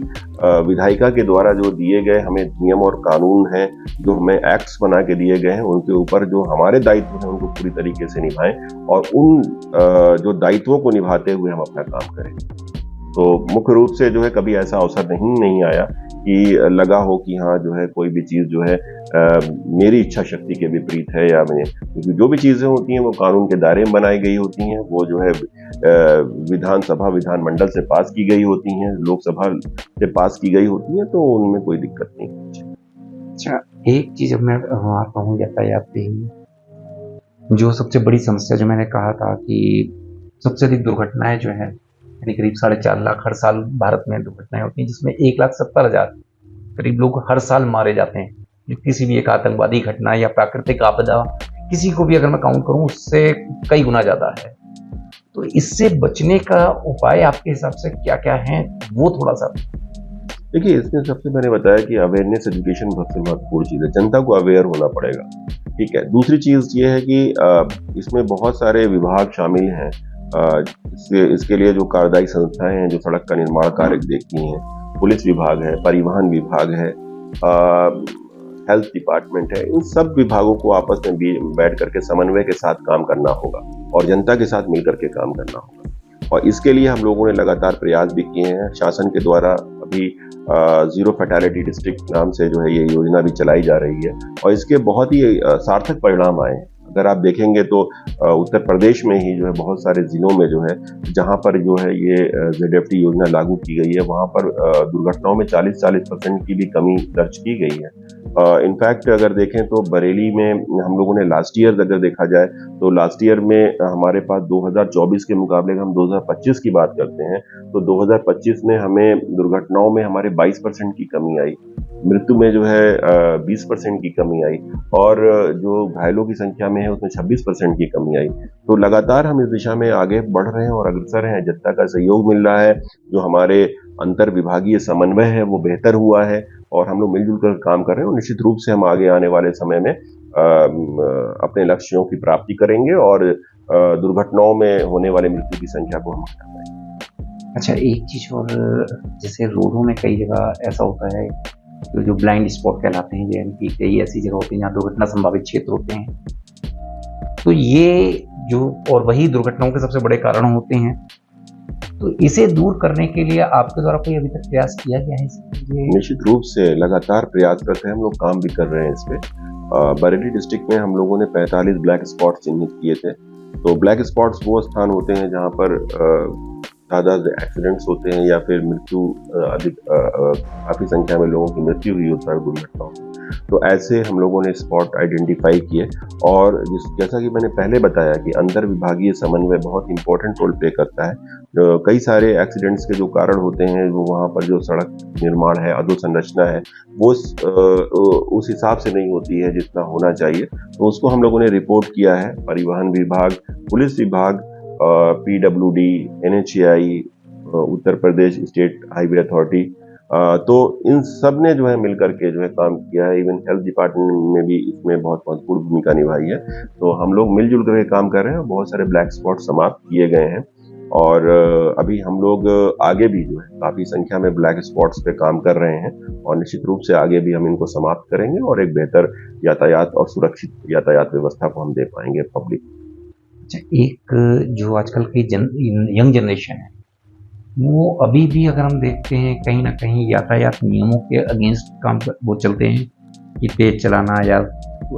Speaker 2: विधायिका के द्वारा जो दिए गए हमें नियम और कानून हैं, जो हमें एक्ट्स बना के दिए गए हैं, उनके ऊपर जो हमारे दायित्व हैं उनको पूरी तरीके से निभाएं और उन जो दायित्वों को निभाते हुए हम अपना काम करें। तो मुख्य रूप से जो है कभी ऐसा अवसर नहीं आया कि लगा हो कि हाँ जो है कोई भी चीज़ जो है मेरी इच्छा शक्ति के विपरीत है या मैं, क्योंकि जो भी चीज़ें होती हैं वो कानून के दायरे में बनाई गई होती हैं, वो जो है विधानसभा विधानमंडल से पास की गई होती हैं, लोकसभा से पास की गई होती हैं, तो उनमें कोई दिक्कत नहीं है।
Speaker 1: अच्छा, एक चीज़ अब मैं आता हूँ यातायात पे ही, जो सबसे बड़ी समस्या जो मैंने कहा था कि सबसे अधिक दुर्घटनाएँ जो हैं, यानी करीब 4.5 लाख हर साल भारत में दुर्घटनाएँ होती हैं, जिसमें 1,70,000 करीब लोग हर साल मारे जाते हैं। ये किसी भी एक आतंकवादी घटना या प्राकृतिक आपदा, किसी को भी अगर मैं काउंट करूँ उससे कई गुना ज़्यादा है। तो इससे बचने का उपाय आपके हिसाब से क्या-क्या हैं? वो थोड़ा-सा।
Speaker 2: देखिए, इसमें सबसे मैंने बताया कि अवेयरनेस एजुकेशन सबसे महत्वपूर्ण चीज़ है, जनता को अवेयर होना पड़ेगा, ठीक है। दूसरी चीज़ ये है कि इसमें बहुत सारे विभाग शामिल हैं। इसके लिए जो कार्यदायी संस्थाएँ हैं, जो सड़क का निर्माण कार्य देखती हैं, पुलिस विभाग है, परिवहन विभाग है, हेल्थ डिपार्टमेंट है, इन सब विभागों को आपस में बैठ करके समन्वय के साथ काम करना होगा और जनता के साथ मिल करके काम करना होगा। और इसके लिए हम लोगों ने लगातार प्रयास भी किए हैं। शासन के द्वारा अभी ज़ीरो फैटेलिटी डिस्ट्रिक्ट नाम से जो है ये योजना भी चलाई जा रही है और इसके बहुत ही सार्थक परिणाम आए हैं। अगर आप देखेंगे तो उत्तर प्रदेश में ही जो है बहुत सारे ज़िलों में जो है जहाँ पर जो है ये ZFT योजना लागू की गई है, वहाँ पर दुर्घटनाओं में 40% की भी कमी दर्ज की गई है। इनफैक्ट अगर देखें तो बरेली में हम लोगों ने लास्ट ईयर अगर देखा जाए तो लास्ट ईयर में हमारे पास 2024 के मुकाबले हम 2025 की बात करते हैं तो 2025 में हमें दुर्घटनाओं में हमारे 22% की कमी आई, मृत्यु में जो है 20% की कमी आई और जो घायलों की संख्या में है उसमें 26% की कमी आई। तो लगातार हम इस दिशा में आगे बढ़ रहे हैं और अग्रसर हैं, जनता का सहयोग मिल रहा है, जो हमारे अंतर विभागीय समन्वय है वो बेहतर हुआ है और हम लोग मिलजुल कर काम कर रहे हैं और निश्चित रूप से हम आगे आने वाले समय में अपने लक्ष्यों की प्राप्ति करेंगे और दुर्घटनाओं में होने वाले मृत्यु की संख्या को हम घटा पाएंगे।
Speaker 1: अच्छा, एक चीज़ और, जैसे रोडों में कई जगह ऐसा होता है तो जो ब्लाइंड स्पॉट कहलाते हैं, यानी कि कई ऐसी जगह होती हैं जहाँ दुर्घटना संभावित क्षेत्र होते हैं। तो ये जो और वही दुर्घटनाओं के सबसे बड़े कारण होते हैं। तो इसे दूर करने के लिए आपके द्वारा कोई अभी तक प्रयास किया गया है इसके लिए?
Speaker 2: निश्चित रूप से लगातार प्रयासरत है, हम लोग काम भी कर रहे हैं इस पे। बरेली डिस्ट्रिक्ट में हम लोगों ने 45 ब्लैक स्पॉट चिन्हित किए थे। तो ब्लैक स्पॉट्स वो स्थान होते हैं जहाँ पर ज़्यादा एक्सीडेंट्स होते हैं या फिर मृत्यु अधिक काफ़ी संख्या में लोगों की मृत्यु हुई होता है दुर्घटनाओं में। तो ऐसे हम लोगों ने स्पॉट आइडेंटिफाई किए और जैसा कि मैंने पहले बताया कि अंतर विभागीय समन्वय बहुत इंपॉर्टेंट रोल प्ले करता है। कई सारे एक्सीडेंट्स के जो कारण होते हैं वो वहाँ पर जो सड़क निर्माण है, अधोसंरचना है, वो उस हिसाब से नहीं होती है जितना होना चाहिए। तो उसको हम लोगों ने रिपोर्ट किया है, परिवहन विभाग, पुलिस विभाग, PWD, NHAI, Uttar Pradesh state highway authority, तो इन सब ने जो है मिल करके जो है काम किया है। इवन हेल्थ डिपार्टमेंट में भी इसमें बहुत महत्वपूर्ण भूमिका निभाई है। तो हम लोग मिलजुल करके काम कर रहे हैं, बहुत सारे ब्लैक स्पॉट समाप्त किए गए हैं और अभी हम लोग आगे भी जो है काफ़ी संख्या में ब्लैक स्पॉट्स पे काम कर रहे हैं और निश्चित रूप से आगे भी हम इनको समाप्त करेंगे और एक बेहतर यातायात और सुरक्षित यातायात व्यवस्था को हम दे पाएंगे पब्लिक।
Speaker 1: अच्छा, एक जो आजकल की यंग जनरेशन है, वो अभी भी अगर हम देखते हैं कहीं न कहीं यातायात नियमों के अगेंस्ट वो चलते हैं कि तेज़ चलाना या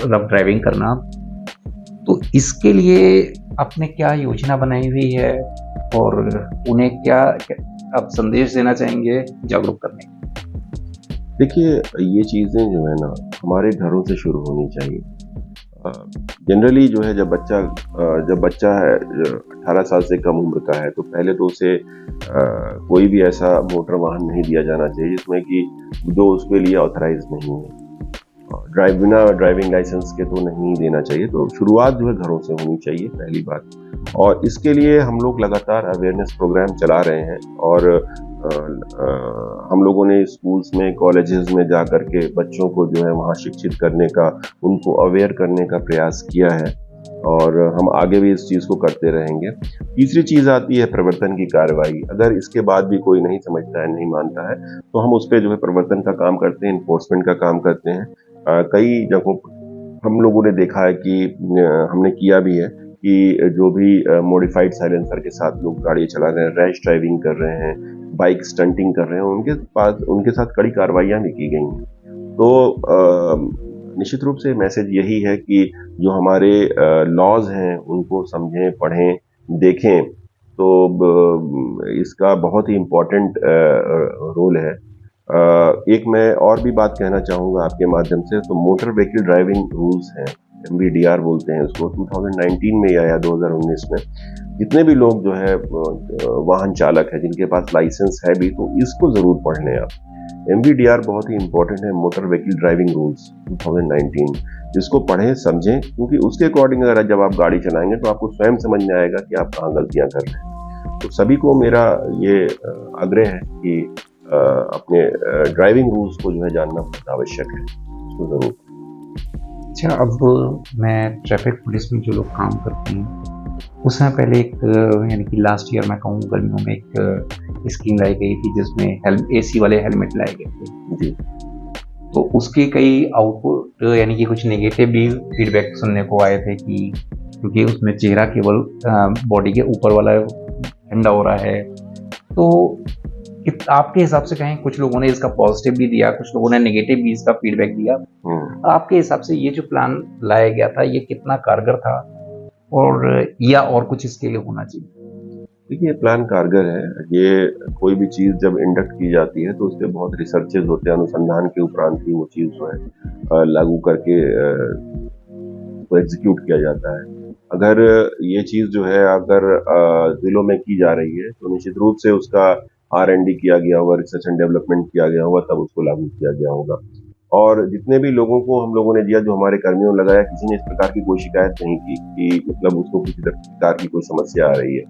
Speaker 1: रफ ड्राइविंग करना। तो इसके लिए आपने क्या योजना बनाई हुई है और उन्हें क्या आप संदेश देना चाहेंगे जागरूक करने के?
Speaker 2: देखिए, ये चीज़ें जो है ना हमारे घरों से शुरू होनी चाहिए। जनरली जो है जब बच्चा है 18 साल से कम उम्र का है तो पहले तो उसे कोई भी ऐसा मोटर वाहन नहीं दिया जाना चाहिए जिसमें कि जो उसके लिए ऑथराइज नहीं है। बिना ड्राइविंग लाइसेंस के तो नहीं देना चाहिए। तो शुरुआत जो है घरों से होनी चाहिए, पहली बात। और इसके लिए हम लोग लगातार अवेयरनेस प्रोग्राम चला रहे हैं और हम लोगों ने स्कूल्स में, कॉलेजेस में जा कर के बच्चों को जो है वहाँ शिक्षित करने का, उनको अवेयर करने का प्रयास किया है और हम आगे भी इस चीज़ को करते रहेंगे। तीसरी चीज़ आती है प्रवर्तन की कार्रवाई। अगर इसके बाद भी कोई नहीं समझता है, नहीं मानता है, तो हम उस पे जो है प्रवर्तन का काम करते हैं, इन्फोर्समेंट का काम करते हैं। कई जगहों हम लोगों ने देखा है कि हमने किया भी है कि जो भी मॉडिफाइड साइलेंसर के साथ लोग गाड़ी चला रहे हैं, रैश ड्राइविंग कर रहे हैं बाइक स्टंटिंग कर रहे हैं उनके साथ कड़ी कार्रवाइयाँ भी की गई हैं। तो निश्चित रूप से मैसेज यही है कि जो हमारे लॉज हैं उनको समझें, पढ़ें, देखें, तो इसका बहुत ही इम्पोर्टेंट रोल है। एक मैं और भी बात कहना चाहूँगा आपके माध्यम से, तो मोटर व्हीकल ड्राइविंग रूल्स हैं, MVDR बोलते हैं उसको, 2019 में या 2019 में जितने भी लोग जो है वाहन चालक है जिनके पास लाइसेंस है भी, तो इसको ज़रूर पढ़ लें आप। MVDR बहुत ही इंपॉर्टेंट है, मोटर व्हीकल ड्राइविंग रूल्स 2019, जिसको पढ़ें, समझें, क्योंकि उसके अकॉर्डिंग अगर जब आप गाड़ी चलाएंगे तो आपको स्वयं समझ में आएगा कि आप कहाँ गलतियाँ कर रहे हैं। तो सभी को मेरा ये आग्रह है कि अपने ड्राइविंग रूल्स को जो है जानना बहुत आवश्यक है, उसको ज़रूर।
Speaker 1: अच्छा, अब मैं ट्रैफिक पुलिस में जो लोग काम करते हैं उसमें पहले एक यानी कि लास्ट ईयर मैं कहूँ गर्मियों में एक स्कीम लाई गई थी जिसमें AC वाले हेलमेट लाए गए थे
Speaker 2: जी।
Speaker 1: तो उसके कई आउटपुट यानी कि कुछ नेगेटिव भी फीडबैक सुनने को आए थे कि क्योंकि उसमें चेहरा केवल बॉडी के ऊपर वाला ठंडा हो रहा है। तो आपके हिसाब से कहें, कुछ लोगों ने इसका पॉजिटिव भी दिया, कुछ लोगों ने नेगेटिव भी इसका फीडबैक दिया। आपके हिसाब से ये जो प्लान लाया गया था ये कितना कारगर था और या और कुछ इसके लिए होना चाहिए?
Speaker 2: देखिए, ये प्लान कारगर है। ये कोई भी चीज़ जब इंडक्ट की जाती है तो उसके बहुत रिसर्चेज होते हैं, अनुसंधान के उपरांत ही वो चीज़ जो है लागू करके वो एग्जीक्यूट किया जाता है। अगर ये चीज़ जो है अगर ज़िलों में की जा रही है तो निश्चित रूप से उसका R&D किया गया होगा, रिसर्च एंड डेवलपमेंट किया गया होगा, तब उसको लागू किया गया होगा। और जितने भी लोगों को हम लोगों ने दिया, जो हमारे कर्मियों ने लगाया, किसी ने इस प्रकार की कोई शिकायत नहीं की कि मतलब उसको किसी प्रकार की कोई समस्या आ रही है।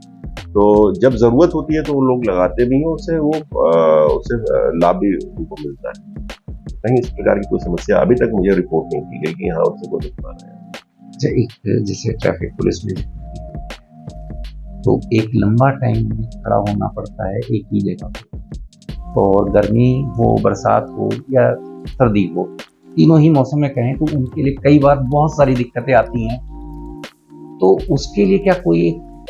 Speaker 2: तो जब ज़रूरत होती है तो वो लोग लगाते भी हैं, उससे लाभ भी उनको मिलता है। कहीं इस प्रकार की कोई समस्या अभी तक मुझे रिपोर्ट नहीं की गई कि हाँ, उससे कोई नुकसान है।
Speaker 1: अच्छा, एक जैसे ट्रैफिक पुलिस में तो एक लंबा टाइम खड़ा होना पड़ता है एक ही जगह पे, और गर्मी हो, बरसात हो या सर्दी हो, तीनों ही मौसम में कहें तो उनके लिए कई बार बहुत सारी दिक्कतें आती हैं। तो उसके लिए क्या कोई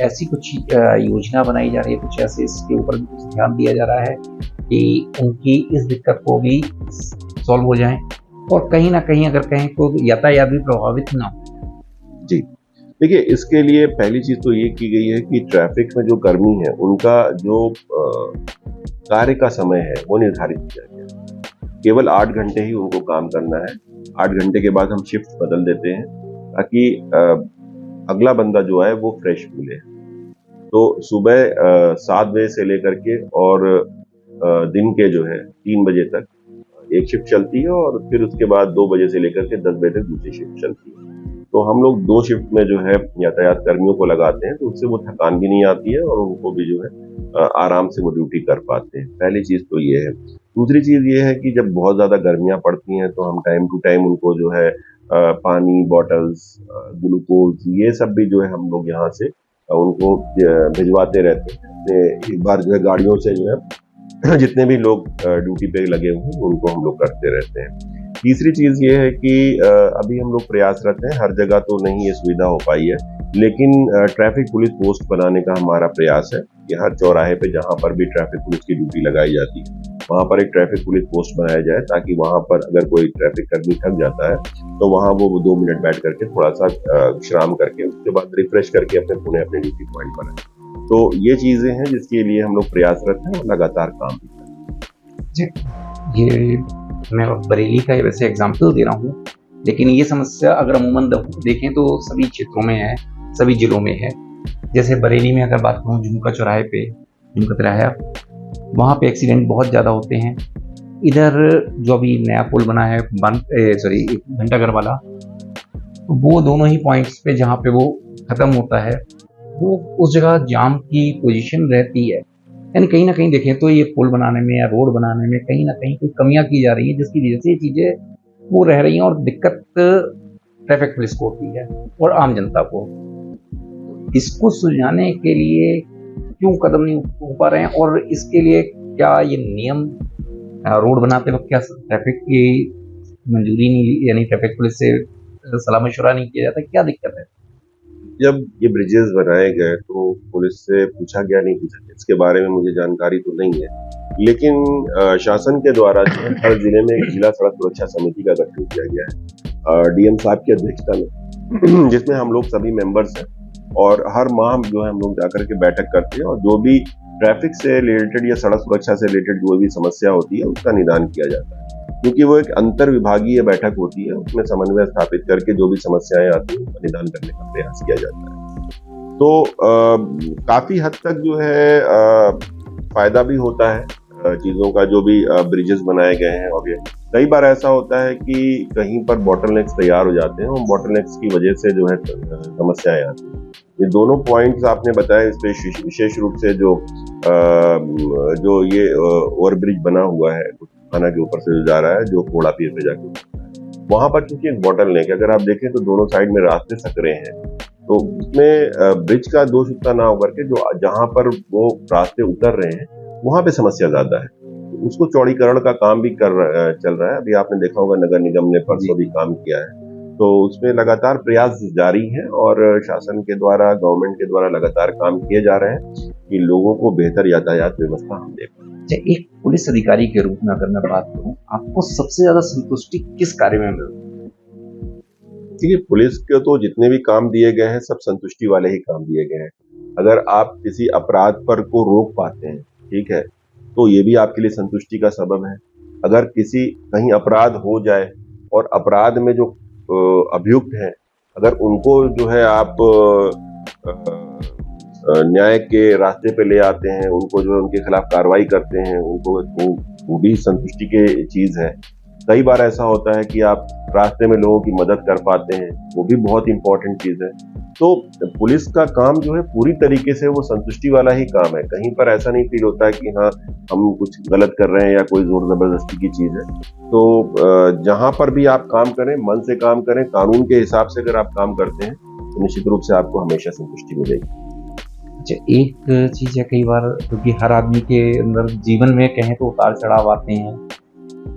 Speaker 1: ऐसी कुछ योजना बनाई जा रही है, कुछ ऐसे इसके ऊपर भी कुछ ध्यान दिया जा रहा है कि उनकी इस दिक्कत को भी सॉल्व हो जाए और कहीं ना कहीं अगर कहें तो यातायात भी प्रभावित ना हो?
Speaker 2: जी, देखिए, इसके लिए पहली चीज़ तो ये की गई है कि ट्रैफिक में जो कर्मी है उनका जो कार्य का समय है वो निर्धारित किया गया। केवल 8 घंटे ही उनको काम करना है। 8 घंटे के बाद हम शिफ्ट बदल देते हैं ताकि अगला बंदा जो है वो फ्रेश मिले। तो सुबह 7 बजे से लेकर के और दिन के जो है 3 बजे तक एक शिफ्ट चलती है और फिर उसके बाद 2 बजे से लेकर के 10 बजे तक दूसरी शिफ्ट चलती है। तो हम लोग 2 शिफ्ट में जो है यातायात कर्मियों को लगाते हैं, तो उससे वो थकान भी नहीं आती है और उनको भी जो है आराम से वो ड्यूटी कर पाते हैं। पहली चीज़ तो ये है। दूसरी चीज़ ये है कि जब बहुत ज़्यादा गर्मियाँ पड़ती हैं तो हम टाइम टू टाइम उनको जो है पानी बॉटल्स, ग्लूकोज, ये सब भी जो है हम लोग यहाँ से उनको भिजवाते रहते हैं। एक बार जो है गाड़ियों से जो है जितने भी लोग ड्यूटी पे लगे हुए हैं उनको हम लोग करते रहते हैं। तीसरी चीज़ ये है कि अभी हम लोग प्रयासरत हैं, हर जगह तो नहीं ये सुविधा हो पाई है, लेकिन ट्रैफिक पुलिस पोस्ट बनाने का हमारा प्रयास है कि हर चौराहे पे जहाँ पर भी ट्रैफिक पुलिस की ड्यूटी लगाई जाती है वहाँ पर एक ट्रैफिक पुलिस पोस्ट बनाया जाए, ताकि वहाँ पर अगर कोई ट्रैफिक कर्मी थक जाता है तो वहाँ वो 2 मिनट बैठ करके थोड़ा सा विश्राम करके उसके बाद रिफ्रेश करके अपने ड्यूटी पॉइंट पर आए। तो ये चीज़ें हैं जिसके लिए हम लोग प्रयासरत हैं और लगातार काम भी कर रहे हैं।
Speaker 1: ये मैं बरेली का वैसे एग्जाम्पल दे रहा हूँ, लेकिन ये समस्या अगर अमूमन देखें तो सभी क्षेत्रों में है, सभी जिलों में है। जैसे बरेली में अगर बात करूँ, झुमका चौराहे पे, झुमका तिराहा, वहाँ पे एक्सीडेंट बहुत ज़्यादा होते हैं। इधर जो अभी नया पुल बना है घंटाघर वाला, तो वो दोनों ही पॉइंट्स पे जहाँ पे वो ख़त्म होता है वो उस जगह जाम की पोजीशन रहती है। यानी कहीं ना कहीं देखें तो ये पुल बनाने में या रोड बनाने में कहीं ना कहीं कोई कमियां की जा रही है, जिसकी वजह से ये चीज़ें वो रह रही हैं और दिक्कत ट्रैफिक पुलिस को होती है और आम जनता को। इसको सुलझाने के लिए क्यों कदम नहीं उठा पा रहे हैं, और इसके लिए क्या ये नियम रोड बनाते वक्त क्या ट्रैफिक की मंजूरी नहीं ली, यानी ट्रैफिक पुलिस से सलाह मशवरा नहीं किया जाता, क्या दिक्कत है?
Speaker 2: जब ये ब्रिजेस बनाए गए तो पुलिस से पूछा गया, नहीं पूछा गया, इसके बारे में मुझे जानकारी तो नहीं है। लेकिन शासन के द्वारा जो है हर जिले में एक जिला सड़क सुरक्षा समिति का गठन किया गया है डीएम साहब की अध्यक्षता में, जिसमें हम लोग सभी मेंबर्स हैं और हर माह जो है हम लोग जाकर के बैठक करते हैं और जो भी ट्रैफिक से रिलेटेड या सड़क सुरक्षा से रिलेटेड जो भी समस्या होती है उसका निदान किया जाता है। क्योंकि वो एक अंतर विभागीय बैठक होती है, उसमें समन्वय स्थापित करके जो भी समस्याएं आती हैं उनका निदान करने का प्रयास किया जाता है। तो काफी हद तक जो है फायदा भी होता है चीजों का, जो भी ब्रिजेस बनाए गए हैं। और ये कई बार ऐसा होता है कि कहीं पर बॉटलनेक्स तैयार हो जाते हैं और बॉटलनेक्स की वजह से जो है समस्याएं आती हैं। ये दोनों पॉइंट्स आपने बताया, इस पे विशेष रूप से जो ये ओवरब्रिज बना हुआ है थाना के ऊपर से जो जा रहा है, जो कोड़ा पीर पे जाके वहां पर क्योंकि एक बॉटलनेक है, अगर आप देखें तो दोनों साइड में रास्ते सकरे हैं, तो उसमें ब्रिज का दोष उतना ना होकर के जो जहां पर वो रास्ते उतर रहे हैं वहां पे समस्या ज्यादा है। उसको चौड़ीकरण का काम भी चल रहा है। अभी आपने देखा होगा नगर निगम ने परसों भी काम किया है, तो उसमें लगातार प्रयास जारी है और शासन के द्वारा, गवर्नमेंट के द्वारा लगातार काम किए जा रहे हैं कि लोगों को बेहतर यातायात व्यवस्था हम दे पाएं।
Speaker 1: अच्छा, एक पुलिस अधिकारी के रूप में अगर मैं बात करूं, आपको सबसे ज्यादा संतुष्टि किस कार्य में मिलती है?
Speaker 2: देखिए, पुलिस के तो जितने भी काम दिए गए हैं सब संतुष्टि वाले ही काम दिए गए हैं। अगर आप किसी अपराध पर को रोक पाते हैं, ठीक है, तो ये भी आपके लिए संतुष्टि का सबब है। अगर कहीं अपराध हो जाए और अपराध में जो अभियुक्त हैं, अगर उनको जो है आप न्याय के रास्ते पे ले आते हैं, उनको जो है उनके खिलाफ कार्रवाई करते हैं, उनको वो भी संतुष्टि की चीज है। कई बार ऐसा होता है कि आप रास्ते में लोगों की मदद कर पाते हैं, वो भी बहुत इंपॉर्टेंट चीज है। तो पुलिस का काम जो है पूरी तरीके से वो संतुष्टि वाला ही काम है। कहीं पर ऐसा नहीं फील होता है कि हाँ हम कुछ गलत कर रहे हैं या कोई जोर जबरदस्ती की चीज है। तो जहां पर भी आप काम करें, मन से काम करें, कानून के हिसाब से अगर आप काम करते हैं तो निश्चित रूप से आपको हमेशा संतुष्टि मिलेगी।
Speaker 1: अच्छा, एक चीज है, कई बार क्योंकि हर आदमी के अंदर जीवन में कहें तो उतार चढ़ाव आते हैं,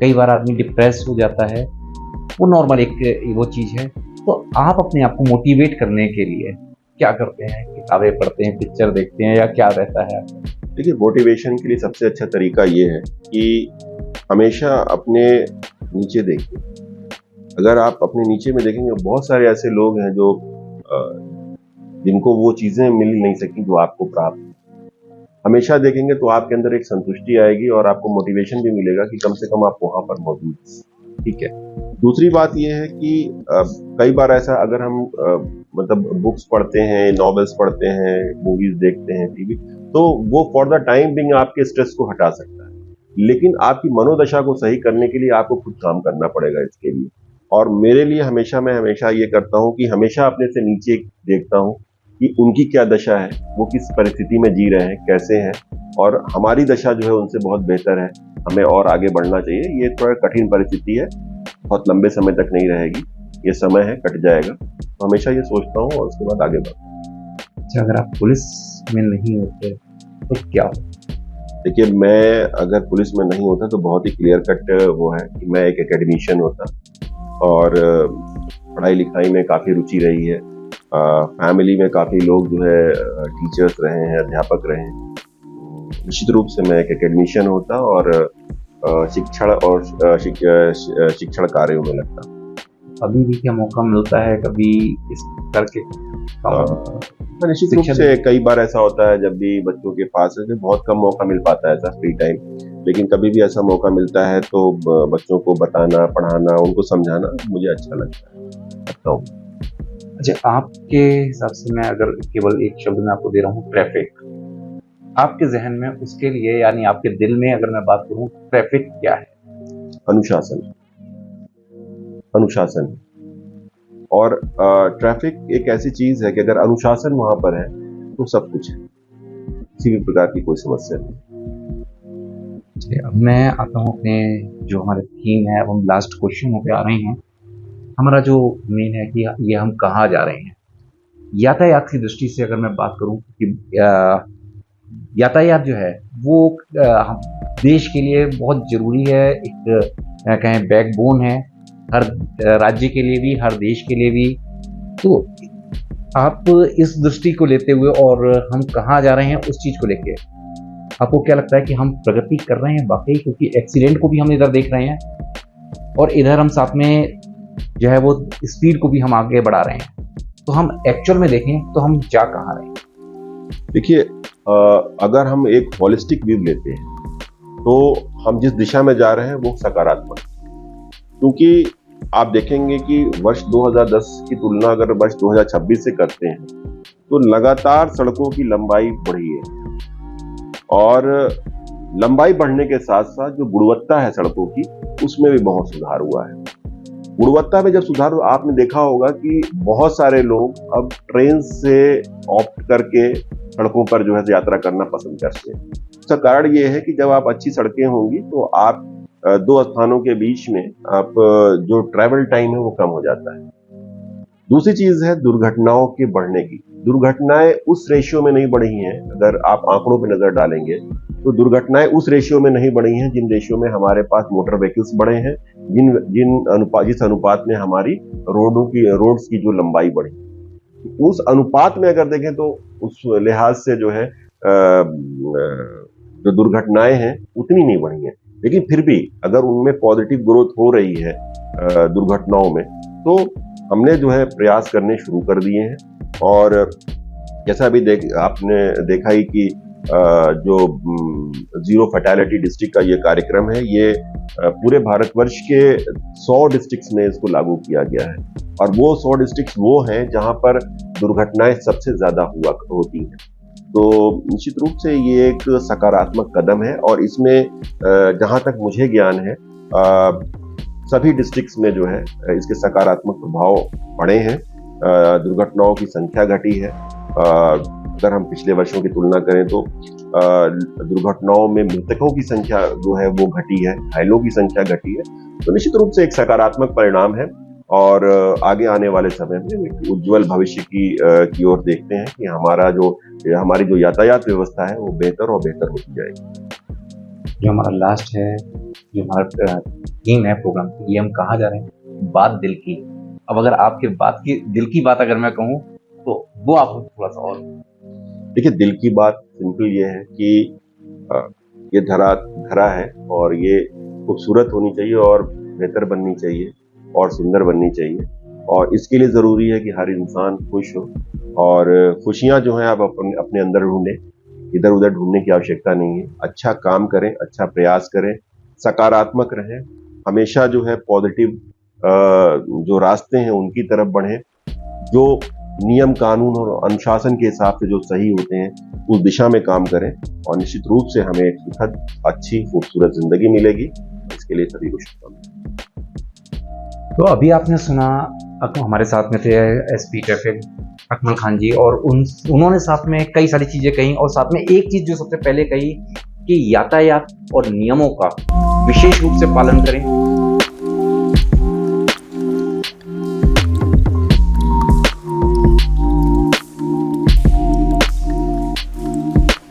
Speaker 1: कई बार आदमी डिप्रेस हो जाता है, वो नॉर्मल एक वो चीज है। तो आप अपने आप को मोटिवेट करने के लिए क्या करते हैं? किताबें पढ़ते हैं, पिक्चर देखते हैं, या क्या रहता है?
Speaker 2: देखिए, मोटिवेशन के लिए सबसे अच्छा तरीका ये है कि हमेशा अपने नीचे देखिए। अगर आप अपने नीचे में देखेंगे, बहुत सारे ऐसे लोग हैं जो जिनको वो चीजें मिल नहीं सकी जो आपको प्राप्त। हमेशा देखेंगे तो आपके अंदर एक संतुष्टि आएगी और आपको मोटिवेशन भी मिलेगा कि कम से कम आप वहां पर मौजूद हैं। ठीक है। दूसरी बात यह है कि कई बार ऐसा, अगर हम मतलब बुक्स पढ़ते हैं, नॉवेल्स पढ़ते हैं, मूवीज देखते हैं, टीवी, तो वो फॉर द टाइम बिंग आपके स्ट्रेस को हटा सकता है, लेकिन आपकी मनोदशा को सही करने के लिए आपको खुद काम करना पड़ेगा इसके लिए। और मेरे लिए मैं हमेशा ये करता हूँ कि हमेशा अपने से नीचे देखता हूँ कि उनकी क्या दशा है, वो किस परिस्थिति में जी रहे हैं, कैसे हैं, और हमारी दशा जो है उनसे बहुत बेहतर है, हमें और आगे बढ़ना चाहिए। ये थोड़ा कठिन परिस्थिति है, बहुत लंबे समय तक नहीं रहेगी, ये समय है, कट जाएगा। तो हमेशा ये सोचता हूँ और उसके बाद आगे बढ़ता हूँ।
Speaker 1: अच्छा, अगर आप पुलिस में नहीं होते तो क्या होता?
Speaker 2: देखिए, मैं अगर पुलिस में नहीं होता तो बहुत ही क्लियर कट वो है कि मैं एक एकेडमिशियन होता और पढ़ाई लिखाई में काफ़ी रुचि रही है। फैमिली में काफ़ी लोग जो है टीचर्स रहे हैं, अध्यापक रहे हैं। निश्चित रूप से मैं एक एकेडमिशियन होता और शिक्षण कार्यों में लगता।
Speaker 1: अभी भी क्या मौका मिलता है कभी इस करके?
Speaker 2: निश्चित रूप से कई बार ऐसा होता है जब भी बच्चों के पास है, बहुत कम मौका मिल पाता है ऐसा फ्री टाइम, लेकिन कभी भी ऐसा मौका मिलता है तो बच्चों को बताना, पढ़ाना, उनको समझाना मुझे अच्छा लगता है।
Speaker 1: अच्छा, आपके हिसाब से मैं अगर केवल एक शब्द में आपको दे रहा हूँ, ट्रैफिक, आपके जहन में उसके लिए, यानी आपके दिल में अगर मैं बात करूँ, ट्रैफिक क्या है?
Speaker 2: अनुशासन। और ट्रैफिक एक ऐसी चीज है कि अगर अनुशासन वहां पर है तो सब कुछ है, किसी भी प्रकार की कोई समस्या नहीं।
Speaker 1: अब मैं आता हूँ अपने जो हमारे थीम है, हम लास्ट क्वेश्चन पे आ रहे हैं। हमारा जो मेन है कि ये हम कहाँ जा रहे हैं। यातायात की दृष्टि से अगर मैं बात करूँ कि यातायात जो है वो देश के लिए बहुत जरूरी है, एक कहें बैकबोन है, हर राज्य के लिए भी, हर देश के लिए भी। तो आप इस दृष्टि को लेते हुए और हम कहाँ जा रहे हैं उस चीज़ को लेके आपको क्या लगता है कि हम प्रगति कर रहे हैं वाकई? क्योंकि एक्सीडेंट को भी हम इधर देख रहे हैं और इधर हम साथ में जो है वो स्पीड को भी हम आगे बढ़ा रहे हैं, तो हम एक्चुअल में देखें तो हम जा कहाँ रहे हैं?
Speaker 2: देखिए, अगर हम एक होलिस्टिक व्यू लेते हैं तो हम जिस दिशा में जा रहे हैं वो सकारात्मक, क्योंकि आप देखेंगे कि वर्ष 2010 की तुलना अगर वर्ष 2026 से करते हैं तो लगातार सड़कों की लंबाई बढ़ी है और लंबाई बढ़ने के साथ साथ जो गुणवत्ता है सड़कों की उसमें भी बहुत सुधार हुआ है। गुणवत्ता में जब सुधार हुआ, आपने देखा होगा कि बहुत सारे लोग अब ट्रेन से ऑप्ट करके सड़कों पर जो है यात्रा करना पसंद करते हैं। इसका कारण ये है कि जब आप अच्छी सड़कें होंगी तो आप दो स्थानों के बीच में आप जो ट्रैवल टाइम है वो कम हो जाता है। दूसरी चीज है दुर्घटनाओं के बढ़ने की। दुर्घटनाएं उस रेशियो में नहीं बढ़ी हैं, अगर आप आंकड़ों पर नजर डालेंगे तो दुर्घटनाएं उस रेशियो में नहीं बढ़ी हैं जिन रेशियो में हमारे पास मोटर व्हीकल्स बढ़े हैं, जिस अनुपात में हमारी रोड्स की जो लंबाई बढ़ी। उस अनुपात में अगर देखें तो उस लिहाज से जो है जो दुर्घटनाएं हैं उतनी नहीं बढ़ी हैं, लेकिन फिर भी अगर उनमें पॉजिटिव ग्रोथ हो रही है दुर्घटनाओं में, तो हमने जो है प्रयास करने शुरू कर दिए हैं। और जैसा अभी आपने देखा ही कि जो जीरो फैटेलिटी डिस्ट्रिक्ट का ये कार्यक्रम है, ये पूरे भारतवर्ष के 100 डिस्ट्रिक्ट्स में इसको लागू किया गया है और वो 100 डिस्ट्रिक्ट्स वो हैं जहां पर दुर्घटनाएं सबसे ज्यादा होती हैं। तो निश्चित रूप से ये एक सकारात्मक कदम है और इसमें जहां तक मुझे ज्ञान है सभी डिस्ट्रिक्ट्स में जो है इसके सकारात्मक प्रभाव पड़े हैं। दुर्घटनाओं की संख्या घटी है। अगर हम पिछले वर्षों की तुलना करें तो दुर्घटनाओं में मृतकों की संख्या जो है वो घटी है, घायलों की संख्या घटी है। तो निश्चित रूप से एक सकारात्मक परिणाम है और आगे आने वाले समय में एक उज्जवल भविष्य की ओर देखते हैं कि हमारी जो यातायात व्यवस्था है वो बेहतर और बेहतर होती जाएगी।
Speaker 1: जो हमारा लास्ट है, जो हमारा थीम है प्रोग्राम की, ये हम कहाँ जा रहे हैं? बात दिल की। अब अगर आपके दिल की बात अगर मैं कहूँ तो वो आपको थोड़ा सा और
Speaker 2: देखिए, दिल की बात सिंपल ये है कि ये धरा है और ये खूबसूरत होनी चाहिए और बेहतर बननी चाहिए और सुंदर बननी चाहिए और इसके लिए ज़रूरी है कि हर इंसान खुश हो और खुशियाँ जो हैं आप अपने अंदर ढूंढें, इधर उधर ढूंढने की आवश्यकता नहीं है। अच्छा काम करें, अच्छा प्रयास करें, सकारात्मक रहें, हमेशा जो है पॉजिटिव जो रास्ते हैं उनकी तरफ बढ़ें, जो नियम कानून और अनुशासन के हिसाब से जो सही होते हैं उस दिशा में काम करें और निश्चित रूप से हमें एक सुखद, अच्छी, खूबसूरत जिंदगी मिलेगी। इसके लिए सभी को शुभकामनाएं।
Speaker 1: तो अभी आपने सुना, हमारे साथ में थे एसपी ट्रैफिक अकमल खान जी और उन्होंने साथ में कई सारी चीज़ें कही और साथ में एक चीज़ जो सबसे पहले कही कि यातायात और नियमों का विशेष रूप से पालन करें